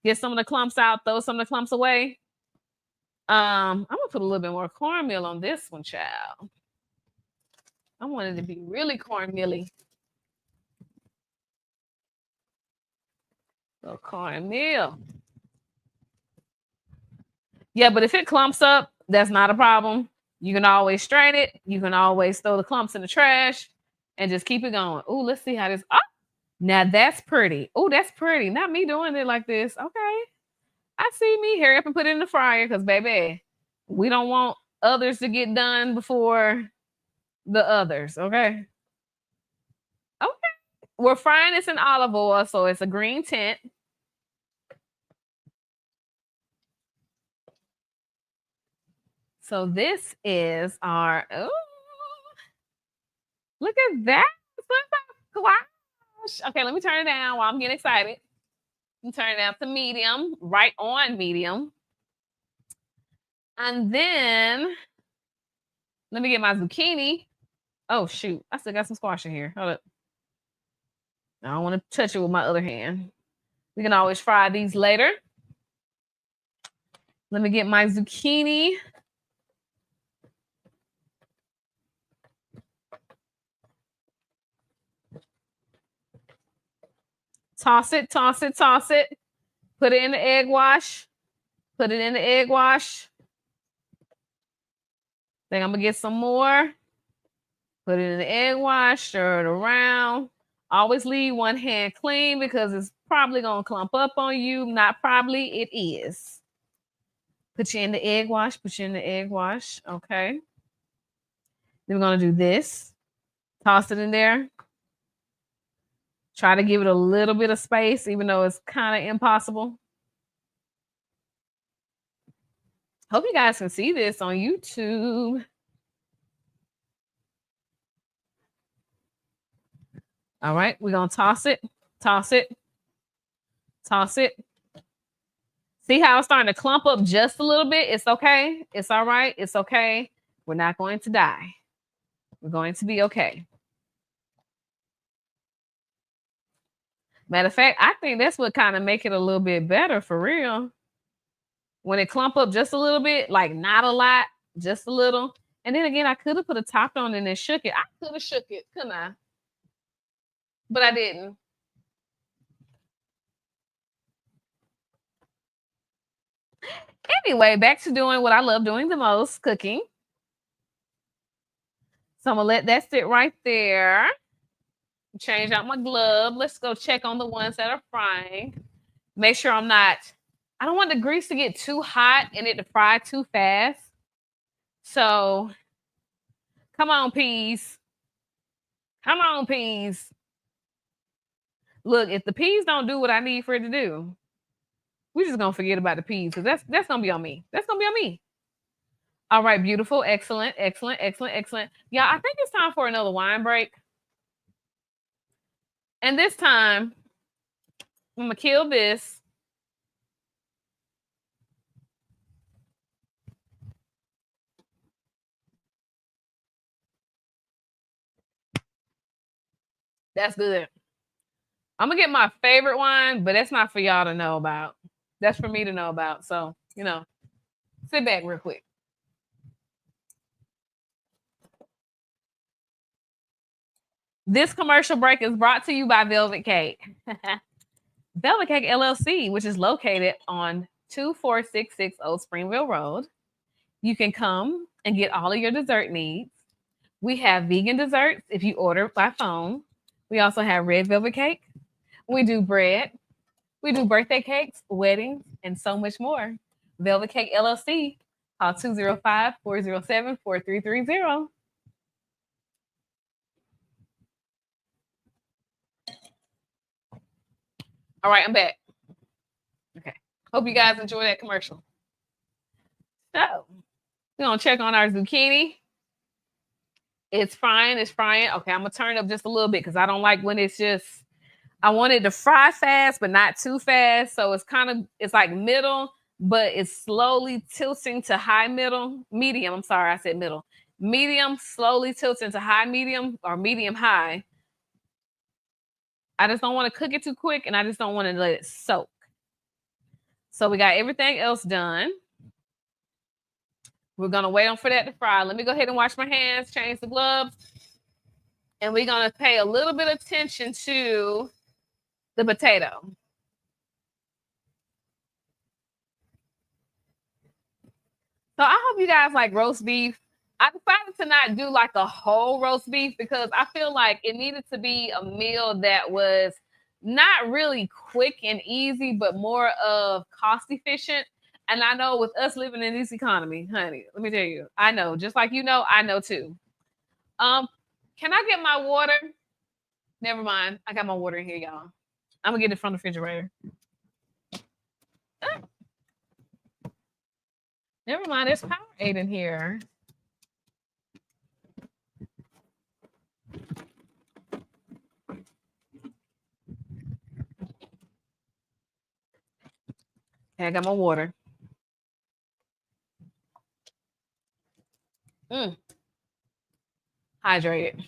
Get some of the clumps out, throw some of the clumps away. I'm gonna put a little bit more cornmeal on this one, child. I want it to be really cornmeal-y. Little cornmeal. Yeah, but if it clumps up, that's not a problem. You can always strain it. You can always throw the clumps in the trash and just keep it going. Oh, let's see how this. Oh, now that's pretty. Oh, that's pretty. Not me doing it like this. Okay. I see me. Hurry up and put it in the fryer because, baby, we don't want others to get done before the others. Okay. Okay. We're frying this in olive oil, so it's a green tint. So this is our, oh, look at that. Okay, let me turn it down while I'm getting excited. Turn it down to medium, right on medium. And then let me get my zucchini. Oh, shoot. I still got some squash in here. Hold up. I don't want to touch it with my other hand. We can always fry these later. Let me get my zucchini. Toss it, toss it, toss it. Put it in the egg wash. Put it in the egg wash. Then I'm going to get some more. Put it in the egg wash. Stir it around. Always leave one hand clean because it's probably going to clump up on you. Not probably, it is. Put you in the egg wash. Put you in the egg wash. Okay. Then we're going to do this. Toss it in there. Try to give it a little bit of space, even though it's kind of impossible. Hope you guys can see this on YouTube. All right, we're going to toss it, toss it, toss it. See how it's starting to clump up just a little bit? It's okay. It's all right. It's okay. We're not going to die. We're going to be okay. Matter of fact, I think that's what kind of make it a little bit better for real. When it clump up just a little bit, like not a lot, just a little. And then again, I could have put a top on and then shook it. I could have shook it, couldn't I? But I didn't. Anyway, back to doing what I love doing the most, cooking. So I'm going to let that sit right there. Change out my glove. Let's go check on the ones that are frying. Make sure I don't want the grease to get too hot and it to fry too fast. So, come on, peas. Come on, peas. Look, if the peas don't do what I need for it to do, we're just going to forget about the peas because that's going to be on me. That's going to be on me. All right, beautiful. Excellent, excellent, excellent, excellent. Yeah, I think it's time for another wine break. And this time, I'm going to kill this. That's good. I'm going to get my favorite wine, but that's not for y'all to know about. That's for me to know about. So, sit back real quick. This commercial break is brought to you by Velvet Cake. Velvet Cake LLC, which is located on 2466 Old Springville Road. You can come and get all of your dessert needs. We have vegan desserts if you order by phone. We also have red velvet cake. We do bread. We do birthday cakes, weddings, and so much more. Velvet Cake LLC. Call 205-407-4330. All right, I'm back. Okay. Hope you guys enjoy that commercial. So, we're going to check on our zucchini. It's frying. It's frying. Okay, I'm going to turn it up just a little bit because I don't like when it's just I want it to fry fast, but not too fast. So it's like middle, but it's slowly tilting to medium. I'm sorry, I said middle. Medium, slowly tilting to high medium or medium high. I just don't want to cook it too quick, and I just don't want to let it soak. So we got everything else done. We're gonna wait on for that to fry. Let me go ahead and wash my hands, change the gloves, and we're gonna pay a little bit of attention to the potato. So I hope you guys like roast beef. I decided to not do like a whole roast beef because I feel like it needed to be a meal that was not really quick and easy, but more of cost efficient. And I know with us living in this economy, honey, let me tell you, I know, just like you know, I know too. Can I get my water? Never mind. I got my water in here, y'all. I'm gonna get it from the refrigerator. Never mind, there's Powerade in here. Okay, I got my water. Hydrated.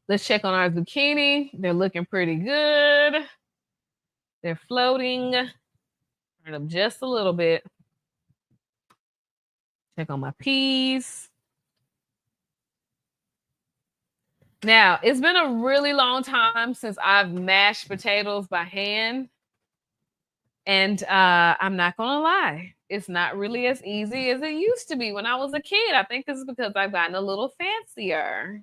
Let's check on our zucchini. They're looking pretty good. They're floating. Turn them just a little bit. Check on my peas. Now, it's been a really long time since I've mashed potatoes by hand. And I'm not going to lie. It's not really as easy as it used to be when I was a kid. I think this is because I've gotten a little fancier.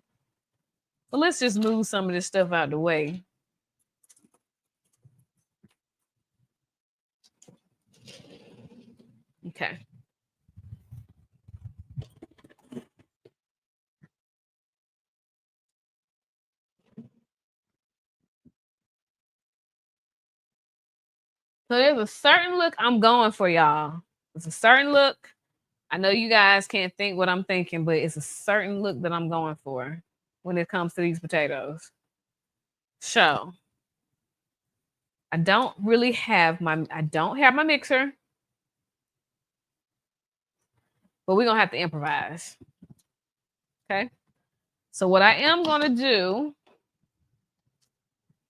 So let's just move some of this stuff out of the way. Okay. So there's a certain look I'm going for, y'all. It's a certain look. I know you guys can't think what I'm thinking, but it's a certain look that I'm going for when it comes to these potatoes. So I don't have my mixer, but we're gonna have to improvise. Okay. So what I am gonna do,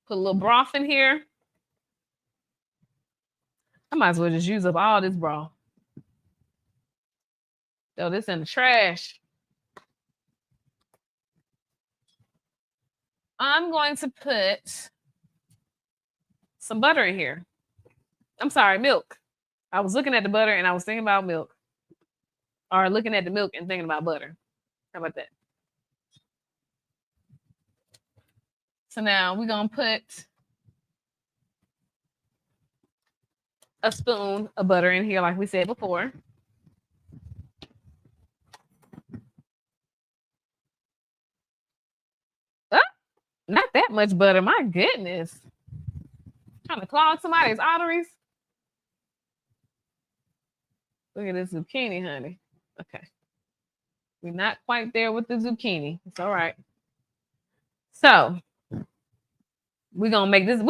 put a little broth in here. I might as well just use up all this broth. Throw this in the trash. I'm going to put some butter in here. I'm sorry, milk. I was looking at the butter and I was thinking about milk. Or looking at the milk and thinking about butter. How about that? So now we're going to put a spoon of butter in here like we said before. Not that much butter. My goodness. Trying to clog somebody's arteries. Look at this zucchini, honey. Okay. We're not quite there with the zucchini. It's all right. So we're gonna make this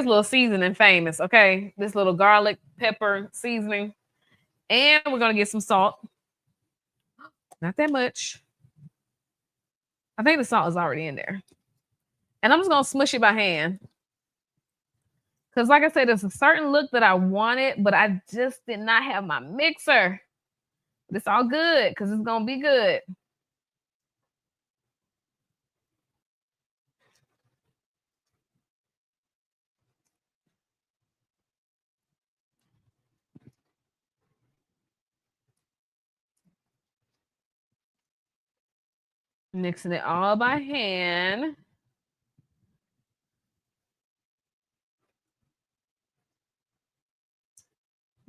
little seasoning famous, okay? This little garlic pepper seasoning. And we're gonna get some salt. Not that much. I think the salt is already in there. And I'm just going to smush it by hand. Because like I said, there's a certain look that I wanted, but I just did not have my mixer. But it's all good because it's going to be good. Mixing it all by hand.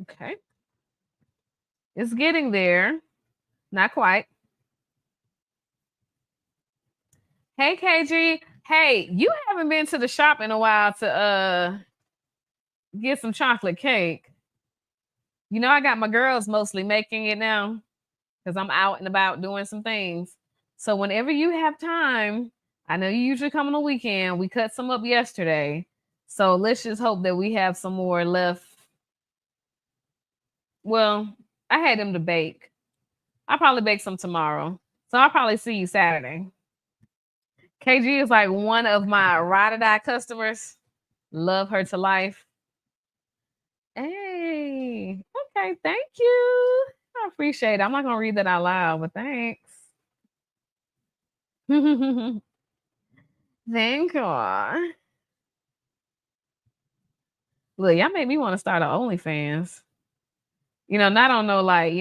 Okay. It's getting there. Not quite. Hey, KG. Hey, you haven't been to the shop in a while to get some chocolate cake. You know, I got my girls mostly making it now because I'm out and about doing some things. So whenever you have time, I know you usually come on the weekend. We cut some up yesterday. So let's just hope that we have some more left. Well, I had them to bake. I'll probably bake some tomorrow. So I'll probably see you Saturday. KG is like one of my ride or die customers. Love her to life. Hey, okay, thank you. I appreciate it. I'm not gonna read that out loud, but thanks. Thank you. Look, y'all made me want to start an OnlyFans. Not on no like.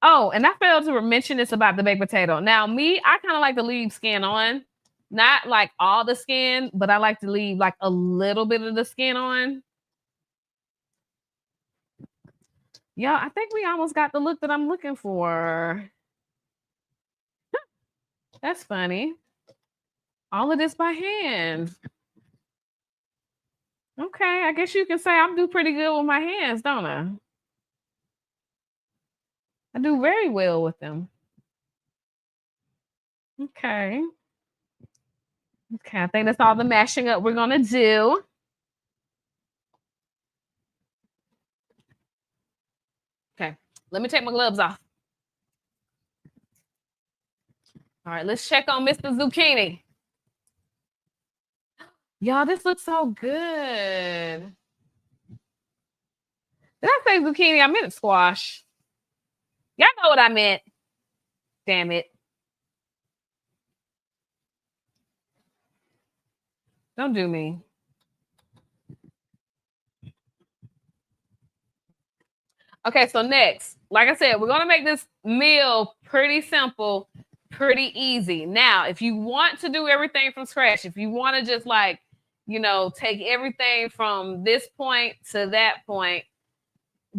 Oh, and I failed to mention this about the baked potato. Now, me, I kind of like to leave skin on. Not like all the skin, but I like to leave like a little bit of the skin on. Yeah, I think we almost got the look that I'm looking for. That's funny. All of this by hand. Okay, I guess you can say I do pretty good with my hands, don't I? I do very well with them. Okay. Okay, I think that's all the mashing up we're gonna do. Okay, let me take my gloves off. All right, let's check on Mr. Zucchini. Y'all, this looks so good. Did I say zucchini? I meant squash. Y'all know what I meant. Damn it. Don't do me. Okay, so next, like I said, we're going to make this meal pretty simple, pretty easy. Now, if you want to do everything from scratch, if you want to just like, take everything from this point to that point,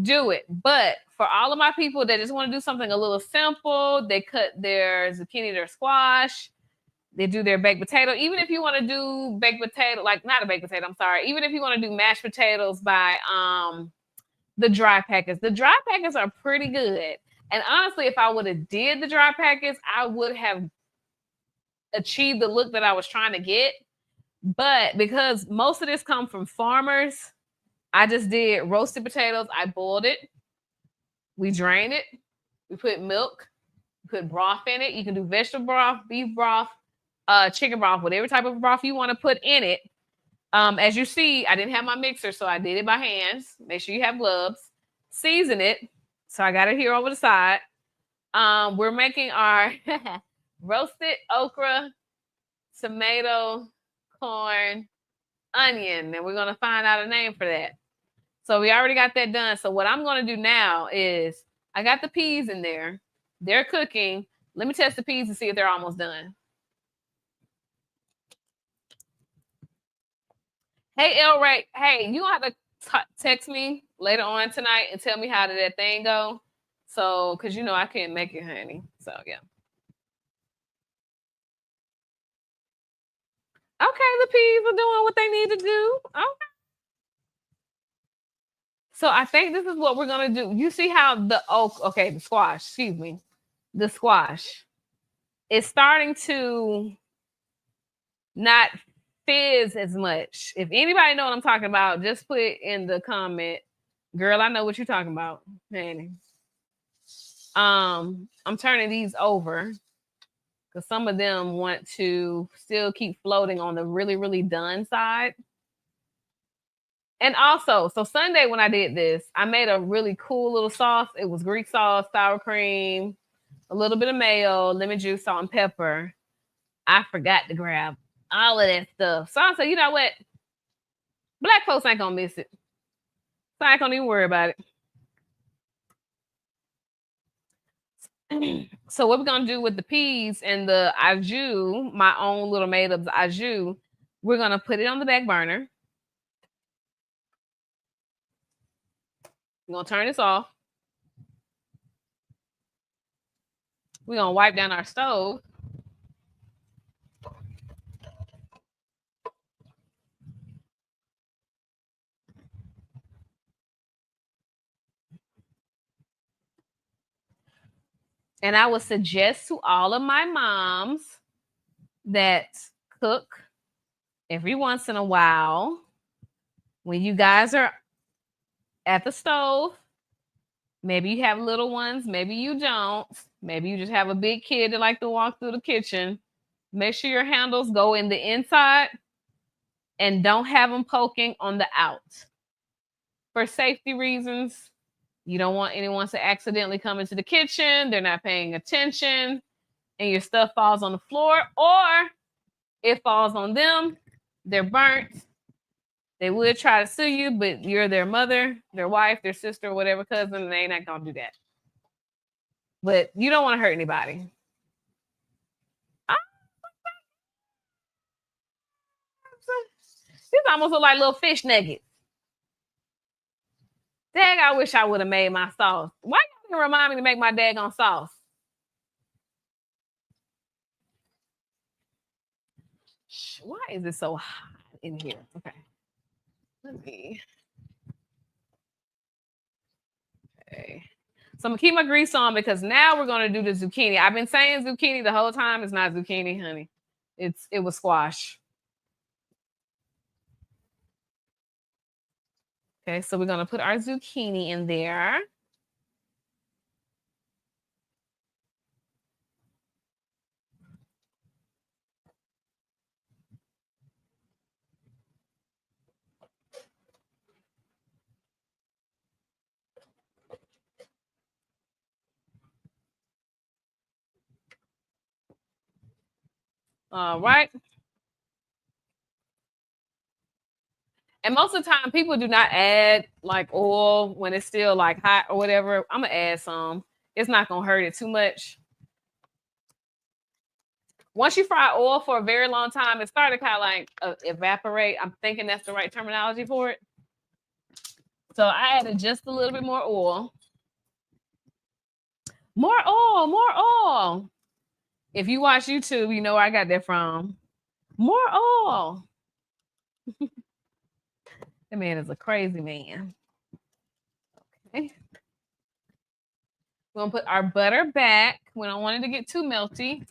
do it. But for all of my people that just want to do something a little simple, they cut their zucchini, their squash, they do their baked potato. Even if you want to do baked potato, like not a baked potato, I'm sorry. Even if you want to do mashed potatoes by the dry packets. The dry packets are pretty good. And honestly, if I would have did the dry packets, I would have achieved the look that I was trying to get. But because most of this comes from farmers, I just did roasted potatoes. I boiled it. We drained it. We put milk. We put broth in it. You can do vegetable broth, beef broth, chicken broth, whatever type of broth you want to put in it. As you see, I didn't have my mixer, so I did it by hands. Make sure you have gloves. Season it. So I got it here over the side. We're making our roasted okra, tomato, corn, onion, and we're going to find out a name for that. So we already got that done. So what I'm going to do now is I got the peas in there. They're cooking. Let me test the peas to see if they're almost done. Hey, El Ray. Hey, you gonna have to text me later on tonight and tell me how did that thing go. So, because I can't make it, honey. So, yeah. Okay, the peas are doing what they need to do. Okay. So I think this is what we're gonna do. You see how the squash, excuse me, the squash is starting to not fizz as much. If anybody know what I'm talking about, just put in the comment. Girl, I know what you're talking about, honey. I'm turning these over because some of them want to still keep floating on the really, really done side. And also, so Sunday when I did this, I made a really cool little sauce. It was Greek sauce, sour cream, a little bit of mayo, lemon juice, salt, and pepper. I forgot to grab all of that stuff. So I said, you know what? Black folks ain't gonna miss it. So I ain't gonna even worry about it. So what we're gonna do with the peas and the au jus, my own little made up au jus, we're gonna put it on the back burner. We're gonna turn this off. We're gonna wipe down our stove. And I would suggest to all of my moms that cook every once in a while when you guys are at the stove. Maybe you have little ones, maybe you don't. Maybe you just have a big kid that like to walk through the kitchen. Make sure your handles go in the inside and don't have them poking on the out. For safety reasons, you don't want anyone to accidentally come into the kitchen. They're not paying attention and your stuff falls on the floor, or it falls on them. They're burnt. They would try to sue you, but you're their mother, their wife, their sister, whatever cousin, and they ain't not gonna do that. But you don't want to hurt anybody. These almost look like little fish nuggets. Dang, I wish I would have made my sauce. Why you remind me to make my daggone sauce? Why is it so hot in here? Okay. Let me. Okay. So I'm gonna keep my grease on because now we're gonna do the zucchini. I've been saying zucchini the whole time. It's not zucchini, honey. It was squash. Okay, so we're gonna put our zucchini in there. All right. And most of the time, people do not add like oil when it's still like hot or whatever. I'm gonna add some. It's not gonna hurt it too much. Once you fry oil for a very long time, it started kind of like evaporate. I'm thinking that's the right terminology for it. So I added just a little bit more oil. More oil, more oil. If you watch YouTube, you know where I got that from. More oil. That man is a crazy man. Okay. We're going to put our butter back. We don't want it to get too melty.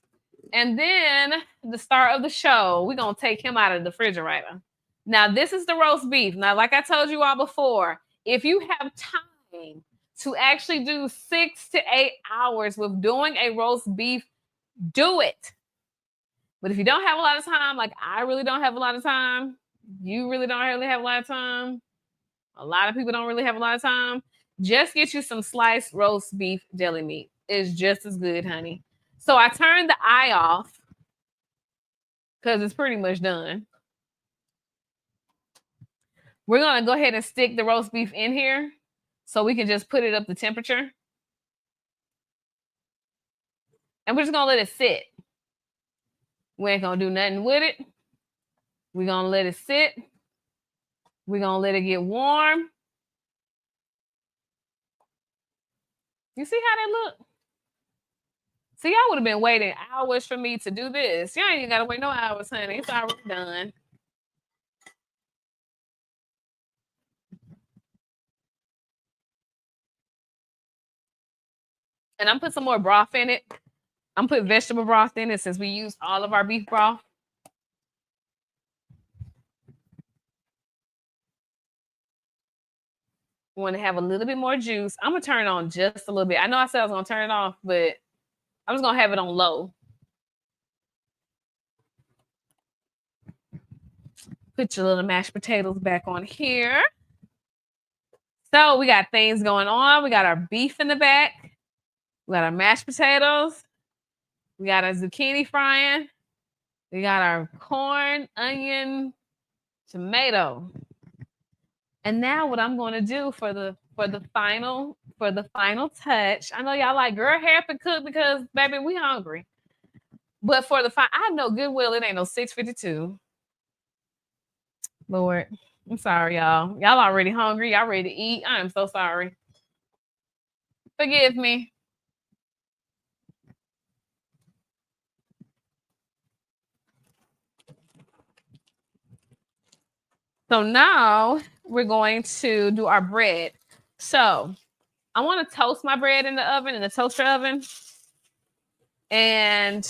And then the star of the show, we're going to take him out of the refrigerator. Now, this is the roast beef. Now, like I told you all before, if you have time to actually do 6 to 8 hours with doing a roast beef, do it. But if you don't have a lot of time, like I really don't have a lot of time, you really don't really have a lot of time, a lot of people don't really have a lot of time, just get you some sliced roast beef deli meat. It's just as good, honey. So I turned the eye off because it's pretty much done. We're going to go ahead and stick the roast beef in here so we can just put it up to temperature. And we're just going to let it sit. We ain't going to do nothing with it. We're going to let it sit. We're going to let it get warm. You see how that look? See, y'all would have been waiting hours for me to do this. Y'all ain't even got to wait no hours, honey. It's already done. And I'm putting some more broth in it. I'm putting vegetable broth in it since we used all of our beef broth. We want to have a little bit more juice. I'm going to turn it on just a little bit. I know I said I was going to turn it off, but I'm just going to have it on low. Put your little mashed potatoes back on here. So we got things going on. We got our beef in the back. We got our mashed potatoes. We got our zucchini frying. We got our corn, onion, tomato. And now what I'm going to do for the final touch. I know y'all like, girl, hurry up and cook because baby, we hungry. But for the I know goodwill, it ain't no 6:52. Lord, I'm sorry, y'all. Y'all already hungry. Y'all ready to eat. I am so sorry. Forgive me. So now we're going to do our bread. So I want to toast my bread in the oven, in the toaster oven. And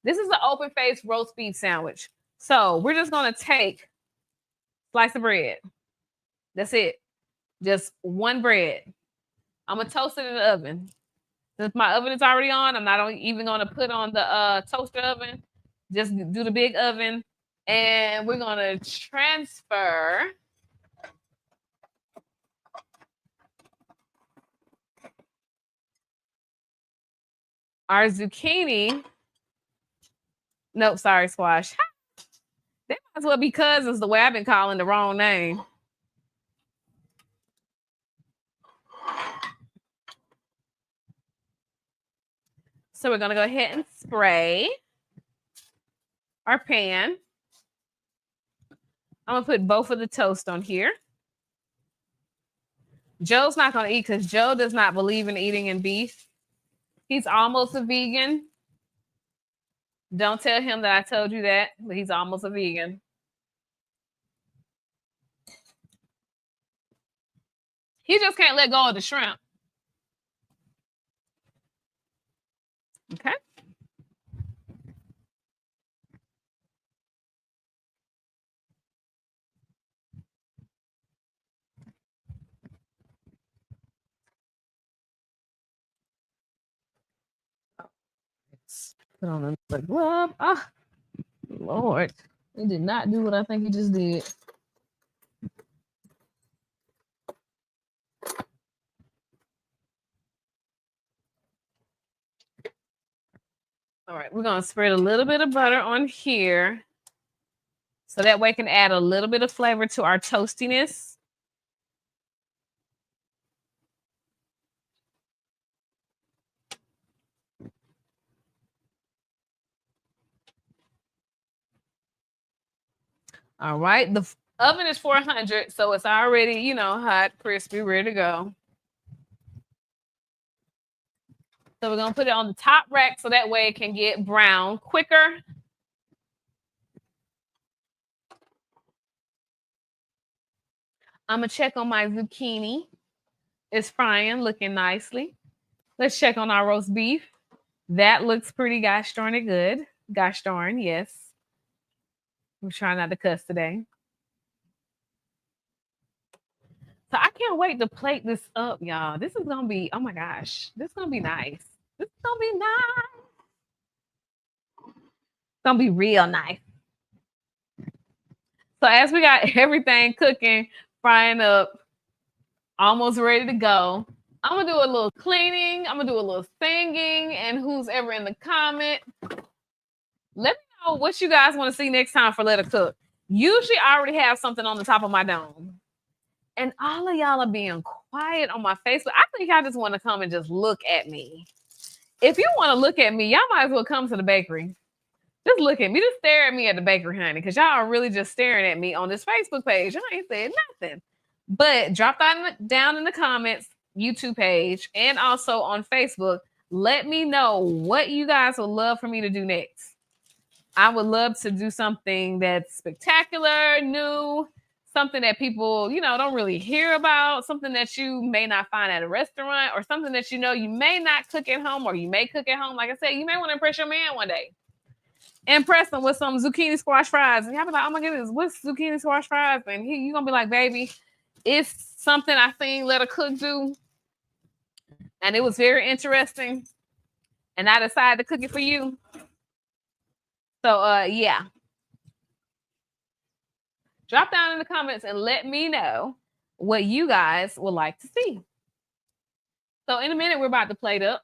This is an open face roast beef sandwich. So we're just gonna take slice of bread. That's it. Just one bread. I'm gonna toast it in the oven. Since my oven is already on, I'm not even gonna put on the toaster oven. Just do the big oven, and we're gonna transfer our zucchini. Nope, sorry, squash. They might as well be cousins the way I've been calling the wrong name. So we're gonna go ahead and spray our pan. I'm gonna put both of the toast on here. Joe's not gonna eat because Joe does not believe in eating in beef. He's almost a vegan. Don't tell him that I told you that, but he's almost a vegan. He just can't let go of the shrimp. Okay. Let's put on another glove. Ah, Lord. He did not do what I think he just did. All right, we're gonna spread a little bit of butter on here. So that way it can add a little bit of flavor to our toastiness. All right, the oven is 400, so it's already, hot, crispy, ready to go. So we're gonna put it on the top rack so that way it can get brown quicker. I'm gonna check on my zucchini. It's frying, looking nicely. Let's check on our roast beef. That looks pretty gosh darn it good. Gosh darn, yes. We're trying not to cuss today. So I can't wait to plate this up, y'all. This is gonna be, oh my gosh, this is gonna be nice. This is gonna be nice. It's gonna be real nice. So as we got everything cooking, frying up, almost ready to go, I'm gonna do a little cleaning. I'm gonna do a little singing, and who's ever in the comment, let me know what you guys want to see next time for Let Her Cook. Usually I already have something on the top of my dome. And all of y'all are being quiet on my Facebook. I think y'all just want to come and just look at me. If you want to look at me, y'all might as well come to the bakery. Just look at me. Just stare at me at the bakery, honey, because y'all are really just staring at me on this Facebook page. I ain't said nothing. But drop that down in the comments, YouTube page, and also on Facebook. Let me know what you guys would love for me to do next. I would love to do something that's spectacular, new, something that people, don't really hear about, something that you may not find at a restaurant, or something that you may not cook at home, or you may cook at home. Like I said, you may want to impress your man one day. Impress him with some zucchini squash fries. And y'all be like, oh my goodness, what's zucchini squash fries? And you're going to be like, baby, it's something I seen Let Her Cook do. And it was very interesting. And I decided to cook it for you. So, yeah. Drop down in the comments and let me know what you guys would like to see. So in a minute, we're about to plate up.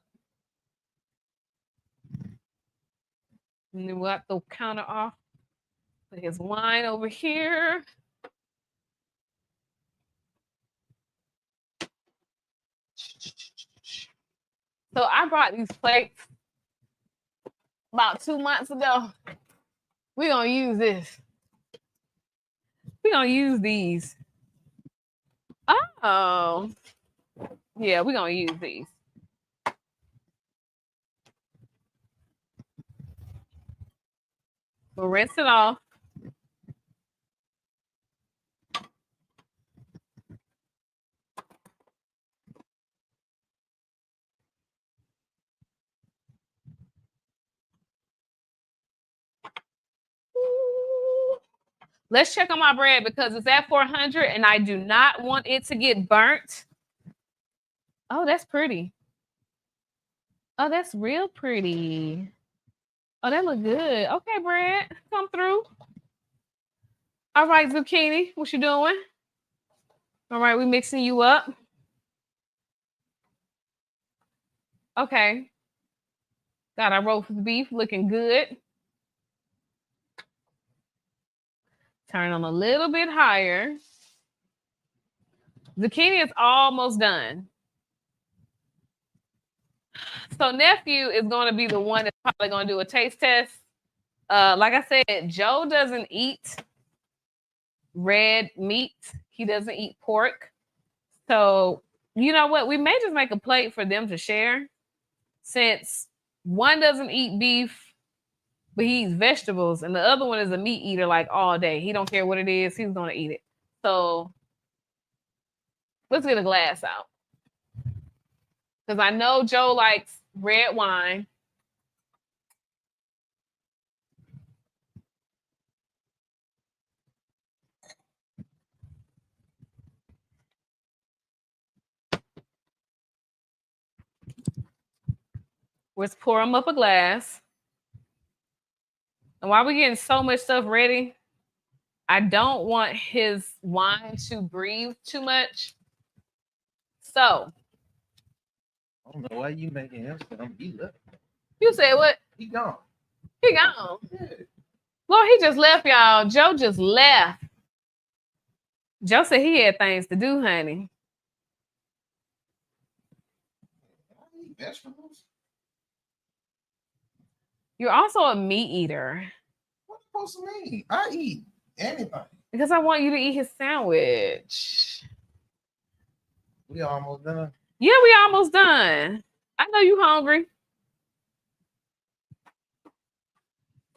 And then we'll have the counter off. Put his wine over here. So I brought these plates about 2 months ago. We're going to use this. We're going to use these. Oh. Yeah, we're going to use these. We'll rinse it off. Let's check on my bread because it's at 400 and I do not want it to get burnt. Oh, that's pretty. Oh, that's real pretty. Oh, that look good. Okay, bread, come through. All right, zucchini, what you doing? All right, we mixing you up. Okay. Got our roast beef looking good. Turn them a little bit higher. Zucchini is almost done. So nephew is going to be the one that's probably going to do a taste test. Like I said, Joe doesn't eat red meat. He doesn't eat pork. So you know what? We may just make a plate for them to share, since one doesn't eat beef, but he eats vegetables, and the other one is a meat eater like all day. He don't care what it is. He's going to eat it. So let's get a glass out. Because I know Joe likes red wine. Let's pour him up a glass. And while we're getting so much stuff ready, I don't want his wine to breathe too much. So. I don't know why you making him something. He left. You said what? He gone. He gone. Yeah. Lord, he just left, y'all. Joe just left. Joe said he had things to do, honey. I eat vegetables. You're also a meat eater. What you supposed to mean? I eat anything. Because I want you to eat his sandwich. We almost done. Yeah, we almost done. I know you hungry.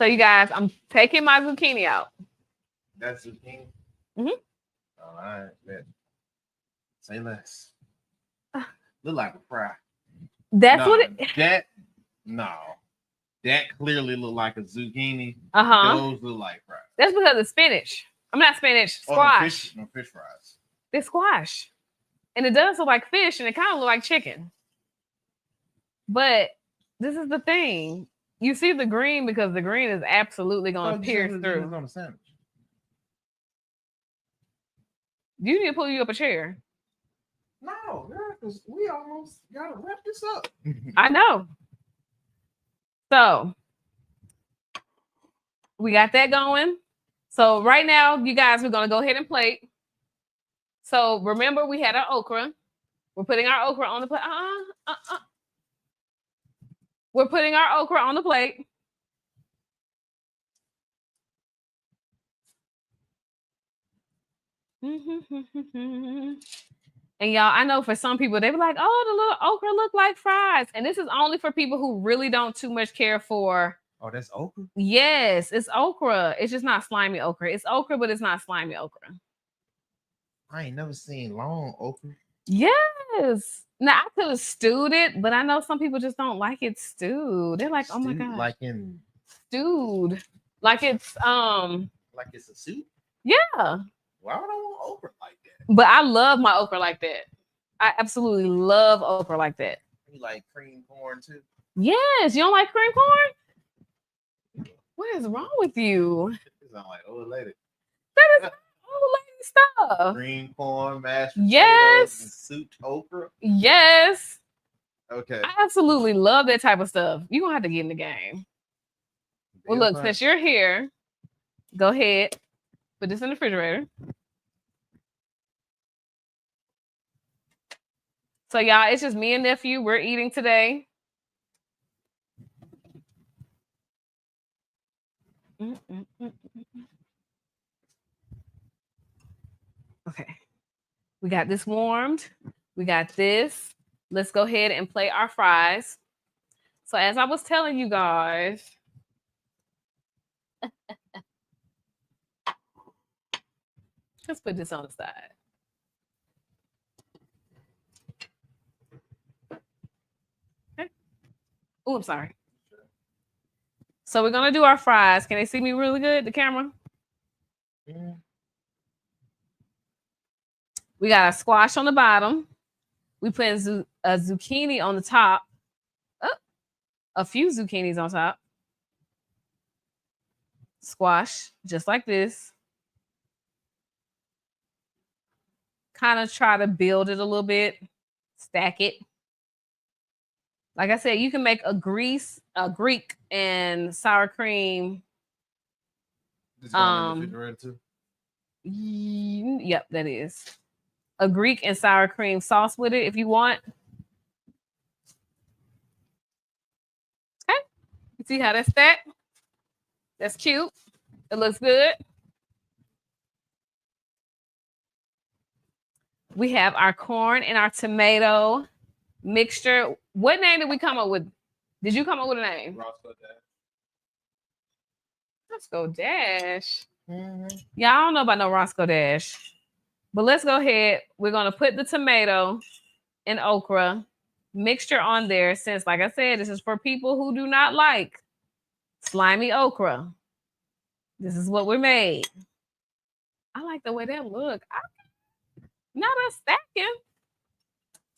So you guys, I'm taking my zucchini out. That's zucchini? Mm-hmm. All right. Bet. Say less. Look like a fry. That's what it... That clearly look like a zucchini. Uh-huh. Those look like fries. That's because of spinach. I'm not spinach, squash. No fish fries. They're squash. And it does look like fish, and it kind of look like chicken. But this is the thing. You see the green because the green is absolutely going to pierce through. On the sandwich. You need to pull you up a chair. No, girl, because we almost got to wrap this up. I know. So, we got that going. So, right now, you guys, we're going to go ahead and plate. So, remember, we had our okra. We're putting our okra on the plate. We're putting our okra on the plate. And y'all, I know for some people, they be like, oh, the little okra look like fries. And this is only for people who really don't too much care for. Oh, that's okra? Yes, it's okra. It's just not slimy okra. It's okra, but it's not slimy okra. I ain't never seen long okra. Yes. Now, I could have stewed it, but I know some people just don't like it stewed. They're like, oh my God. Like in stewed. Like it's like it's a soup? Yeah. Why would I want okra like that? But I love my okra like that. I absolutely love okra like that. You like cream corn too? Yes. You don't like cream corn? What is wrong with you? It sounds like old lady. That is old lady stuff. Cream corn, mashed potatoes, yes. and souped okra. Yes. Okay. I absolutely love that type of stuff. You're going to have to get in the game. Well, look, since you're here, go ahead. Put this in the refrigerator. So, y'all, it's just me and nephew. We're eating today. Okay. We got this warmed. We got this. Let's go ahead and plate our fries. So, as I was telling you guys, let's put this on the side. Okay. Oh, I'm sorry. So we're going to do our fries. Can they see me really good, the camera? We got a squash on the bottom. We put a zucchini on the top. A few zucchinis on top. Squash, just like this. Kind of try to build it a little bit. Stack it. Like I said, you can make a Greek and sour cream. This going in the refrigerator too? Yep, that is. A Greek and sour cream sauce with it if you want. Okay. You see how that's stacked? That's cute. It looks good. We have our corn and our tomato mixture. What name did we come up with? Did you come up with a name? Roscoe Dash. Roscoe Dash. Yeah, I don't know about no Roscoe Dash. But let's go ahead. We're going to put the tomato and okra mixture on there since, like I said, this is for people who do not like slimy okra. This is what we're made. I like the way that look. Now that's stacking.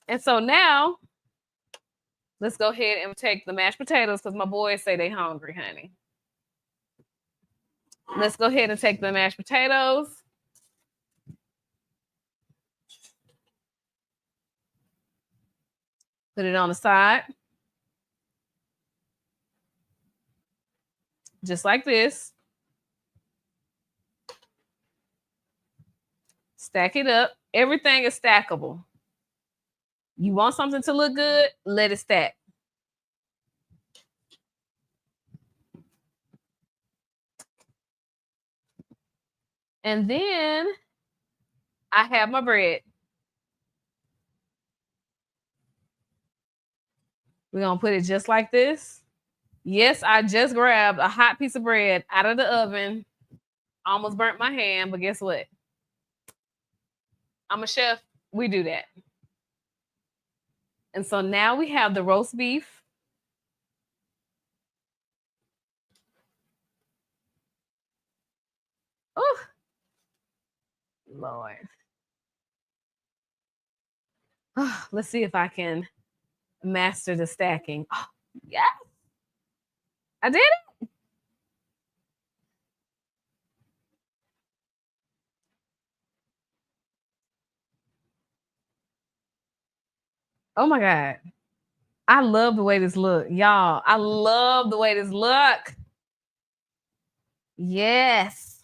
And so now, let's go ahead and take the mashed potatoes because my boys say they hungry, honey. Let's go ahead and take the mashed potatoes. Put it on the side. Just like this. Stack it up. Everything is stackable. You want something to look good? Let it stack. And then I have my bread. We're going to put it just like this. Yes, I just grabbed a hot piece of bread out of the oven. Almost burnt my hand, but guess what? I'm a chef. We do that. And so now we have the roast beef. Oh, Lord. Oh, let's see if I can master the stacking. Oh, yes. I did it. Oh my God. I love the way this look. Y'all, I love the way this look. Yes.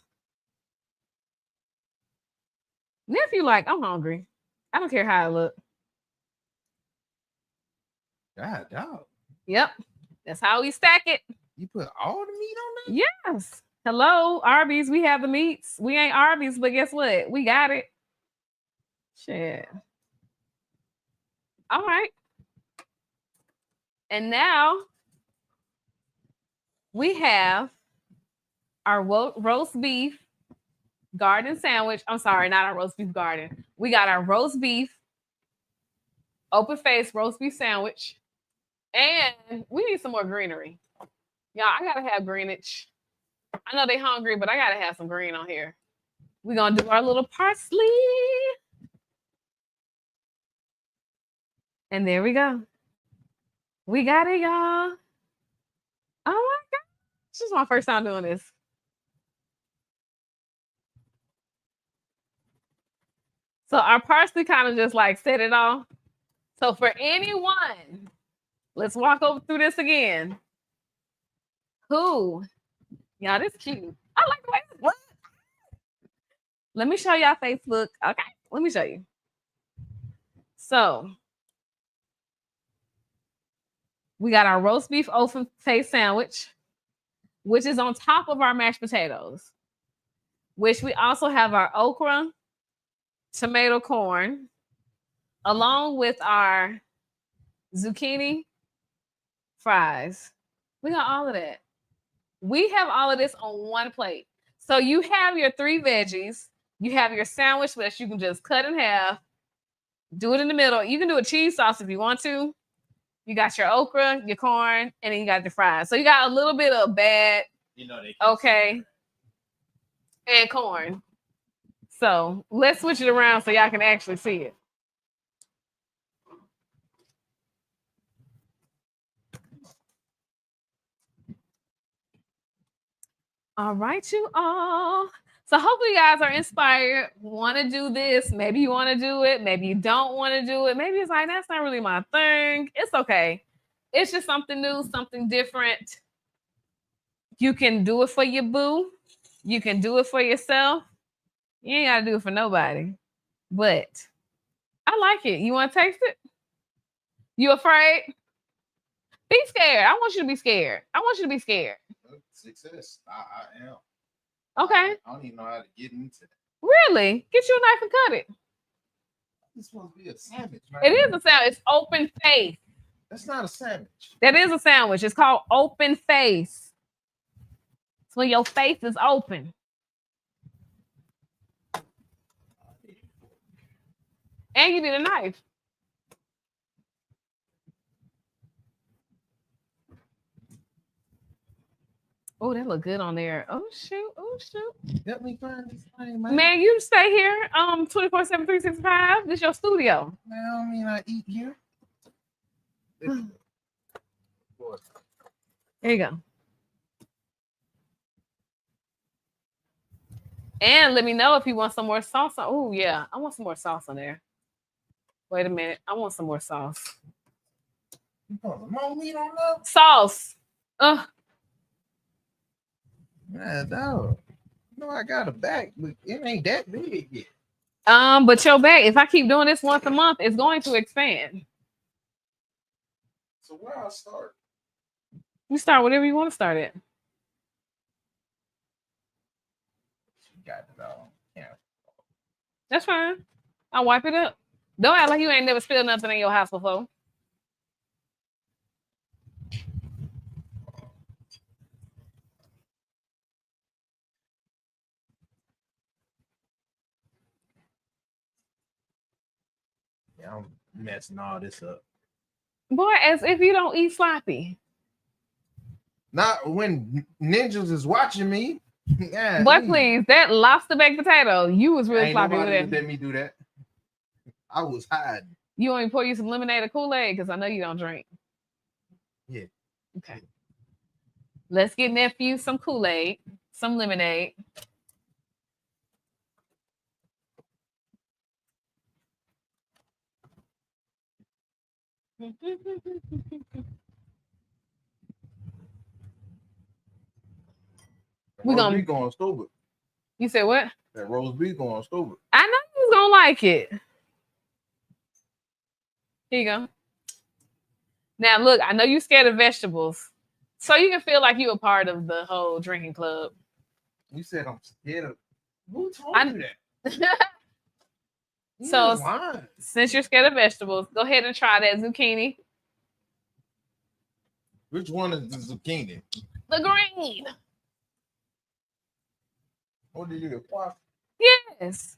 Nephew, like, I'm hungry. I don't care how I look. God, dog. Yep. That's how we stack it. You put all the meat on that? Yes. Hello, Arby's. We have the meats. We ain't Arby's, but guess what? We got it. Shit. All right. And now we have our roast beef garden sandwich. I'm sorry, not our roast beef garden. We got our roast beef, open face roast beef sandwich. And we need some more greenery. Y'all, I gotta have greenage. I know they hungry, but I gotta have some green on here. We're gonna do our little parsley. And there we go. We got it, y'all. Oh my God. This is my first time doing this. So our parsley kind of just like set it off. So for anyone, let's walk over through this again. Who? Y'all, this cute. I like the way this looks. Let me show y'all Facebook. Okay, let me show you. So we got our roast beef open face sandwich, which is on top of our mashed potatoes, which we also have our okra, tomato, corn, along with our zucchini fries. We got all of that. We have all of this on one plate. So you have your 3 veggies. You have your sandwich that you can just cut in half. Do it in the middle. You can do a cheese sauce if you want to. You got your okra, your corn, and then you got the fries. So you got a little bit of bad. You know they Okay. and corn. So let's switch it around so y'all can actually see it. All right, you all. So hopefully you guys are inspired, want to do this. Maybe you want to do it. Maybe you don't want to do it. Maybe it's like, that's not really my thing. It's okay. It's just something new, something different. You can do it for your boo. You can do it for yourself. You ain't got to do it for nobody. But I like it. You want to taste it? You afraid? Be scared. I want you to be scared. I want you to be scared. Success. I am. Okay. I don't even know how to get into that. Really? Get you a knife and cut it. It's supposed to be a sandwich, man. It is a sandwich. It's open face. That's not a sandwich. That is a sandwich. It's called open face. It's when your face is open. And you need a knife. Oh, that look good on there. Oh shoot. Oh shoot. Help me find this thing, man. Man, you stay here 24/7, 365. This your studio. Man, I don't mean I eat here. There you go. And let me know if you want some more sauce. Oh yeah, I want some more sauce on there. Wait a minute. I want some more sauce. You put more meat on that? Sauce. Man, dog. No, I got a bag, but it ain't that big yet. But your bag, if I keep doing this once a month, it's going to expand. So where I start? You start whatever you want to start at. You got it all. Yeah. That's fine. I'll wipe it up. Don't act like you ain't never spilled nothing in your house before. Yeah, I'm messing all this up. Boy, as if you don't eat sloppy. Not when ninjas is watching me. Yeah. Boy, please, that lobster baked potato, you was really Ain't sloppy with nobody it. let me do that. I was hiding. You want me to pour you some lemonade or Kool-Aid? Because I know you don't drink. Yeah. Okay. Let's get nephew some Kool-Aid, some lemonade. We Roast gonna- beef going stupid. You said what? That roast beef going stupid. I know you was gonna like it. Here you go. Now look, I know you scared of vegetables, so you can feel like you a part of the whole drinking club. You said I'm scared of. Who told I- you that? You So- just lying. Since you're scared of vegetables, go ahead and try that zucchini. Which one is the zucchini? The green. What did you get? What? Yes.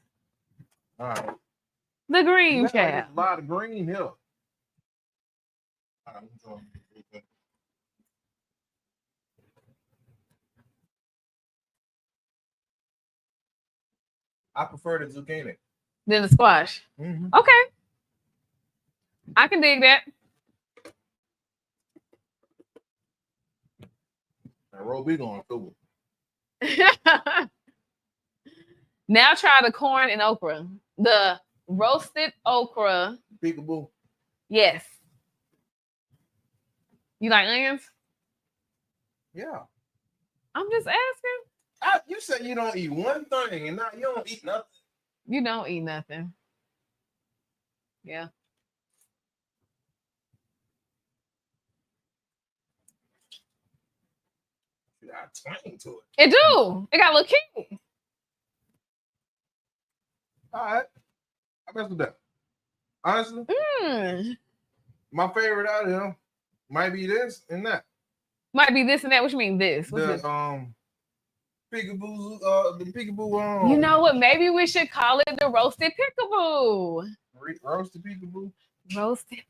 All right. The green Looks like child. there's a lot of green here. All right, I'm enjoying it. I prefer the zucchini. Then the squash. Mm-hmm. Okay. I can dig that. That roast beef going stupid. Now try the corn and okra. The roasted okra. Peekaboo. Yes. You like onions? Yeah. I'm just asking. You said you don't eat one thing, and now you don't eat nothing. You don't eat nothing. Yeah. You got twang to it. It do. It got a little kick. All right. I mess with that. Honestly, Mm. my favorite out of them might be this and that. Might be this and that. What you mean this? What's this? The peekaboo, the peekaboo. You know what? Maybe we should call it the roasted peekaboo. Roasted peekaboo. Roasted.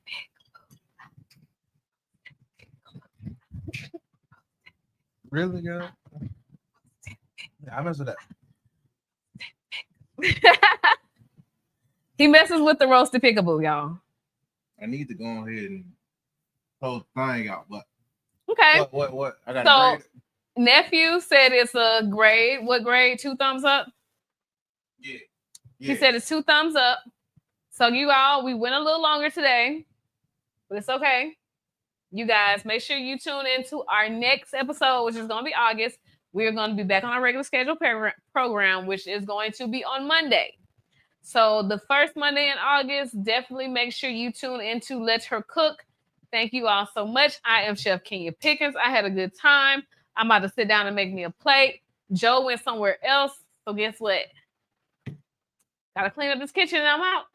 Really, girl? Yeah, I mess with that. He messes with the roasted pickaboo, y'all. I need to go ahead and close the thing out, but Okay. what? I got So- a grade. Nephew said it's a grade. What grade? 2 thumbs up. Yeah. He said it's 2 thumbs up. So you all, we went a little longer today, but it's okay. You guys, make sure you tune into our next episode, which is going to be August. We're going to be back on our regular schedule program, which is going to be on Monday. So the first Monday in August, definitely make sure you tune into Let Her Cook. Thank you all so much. I am Chef Kenya Pickens. I had a good time. I'm about to sit down and make me a plate. Joe went somewhere else. So guess what? Gotta clean up this kitchen and I'm out.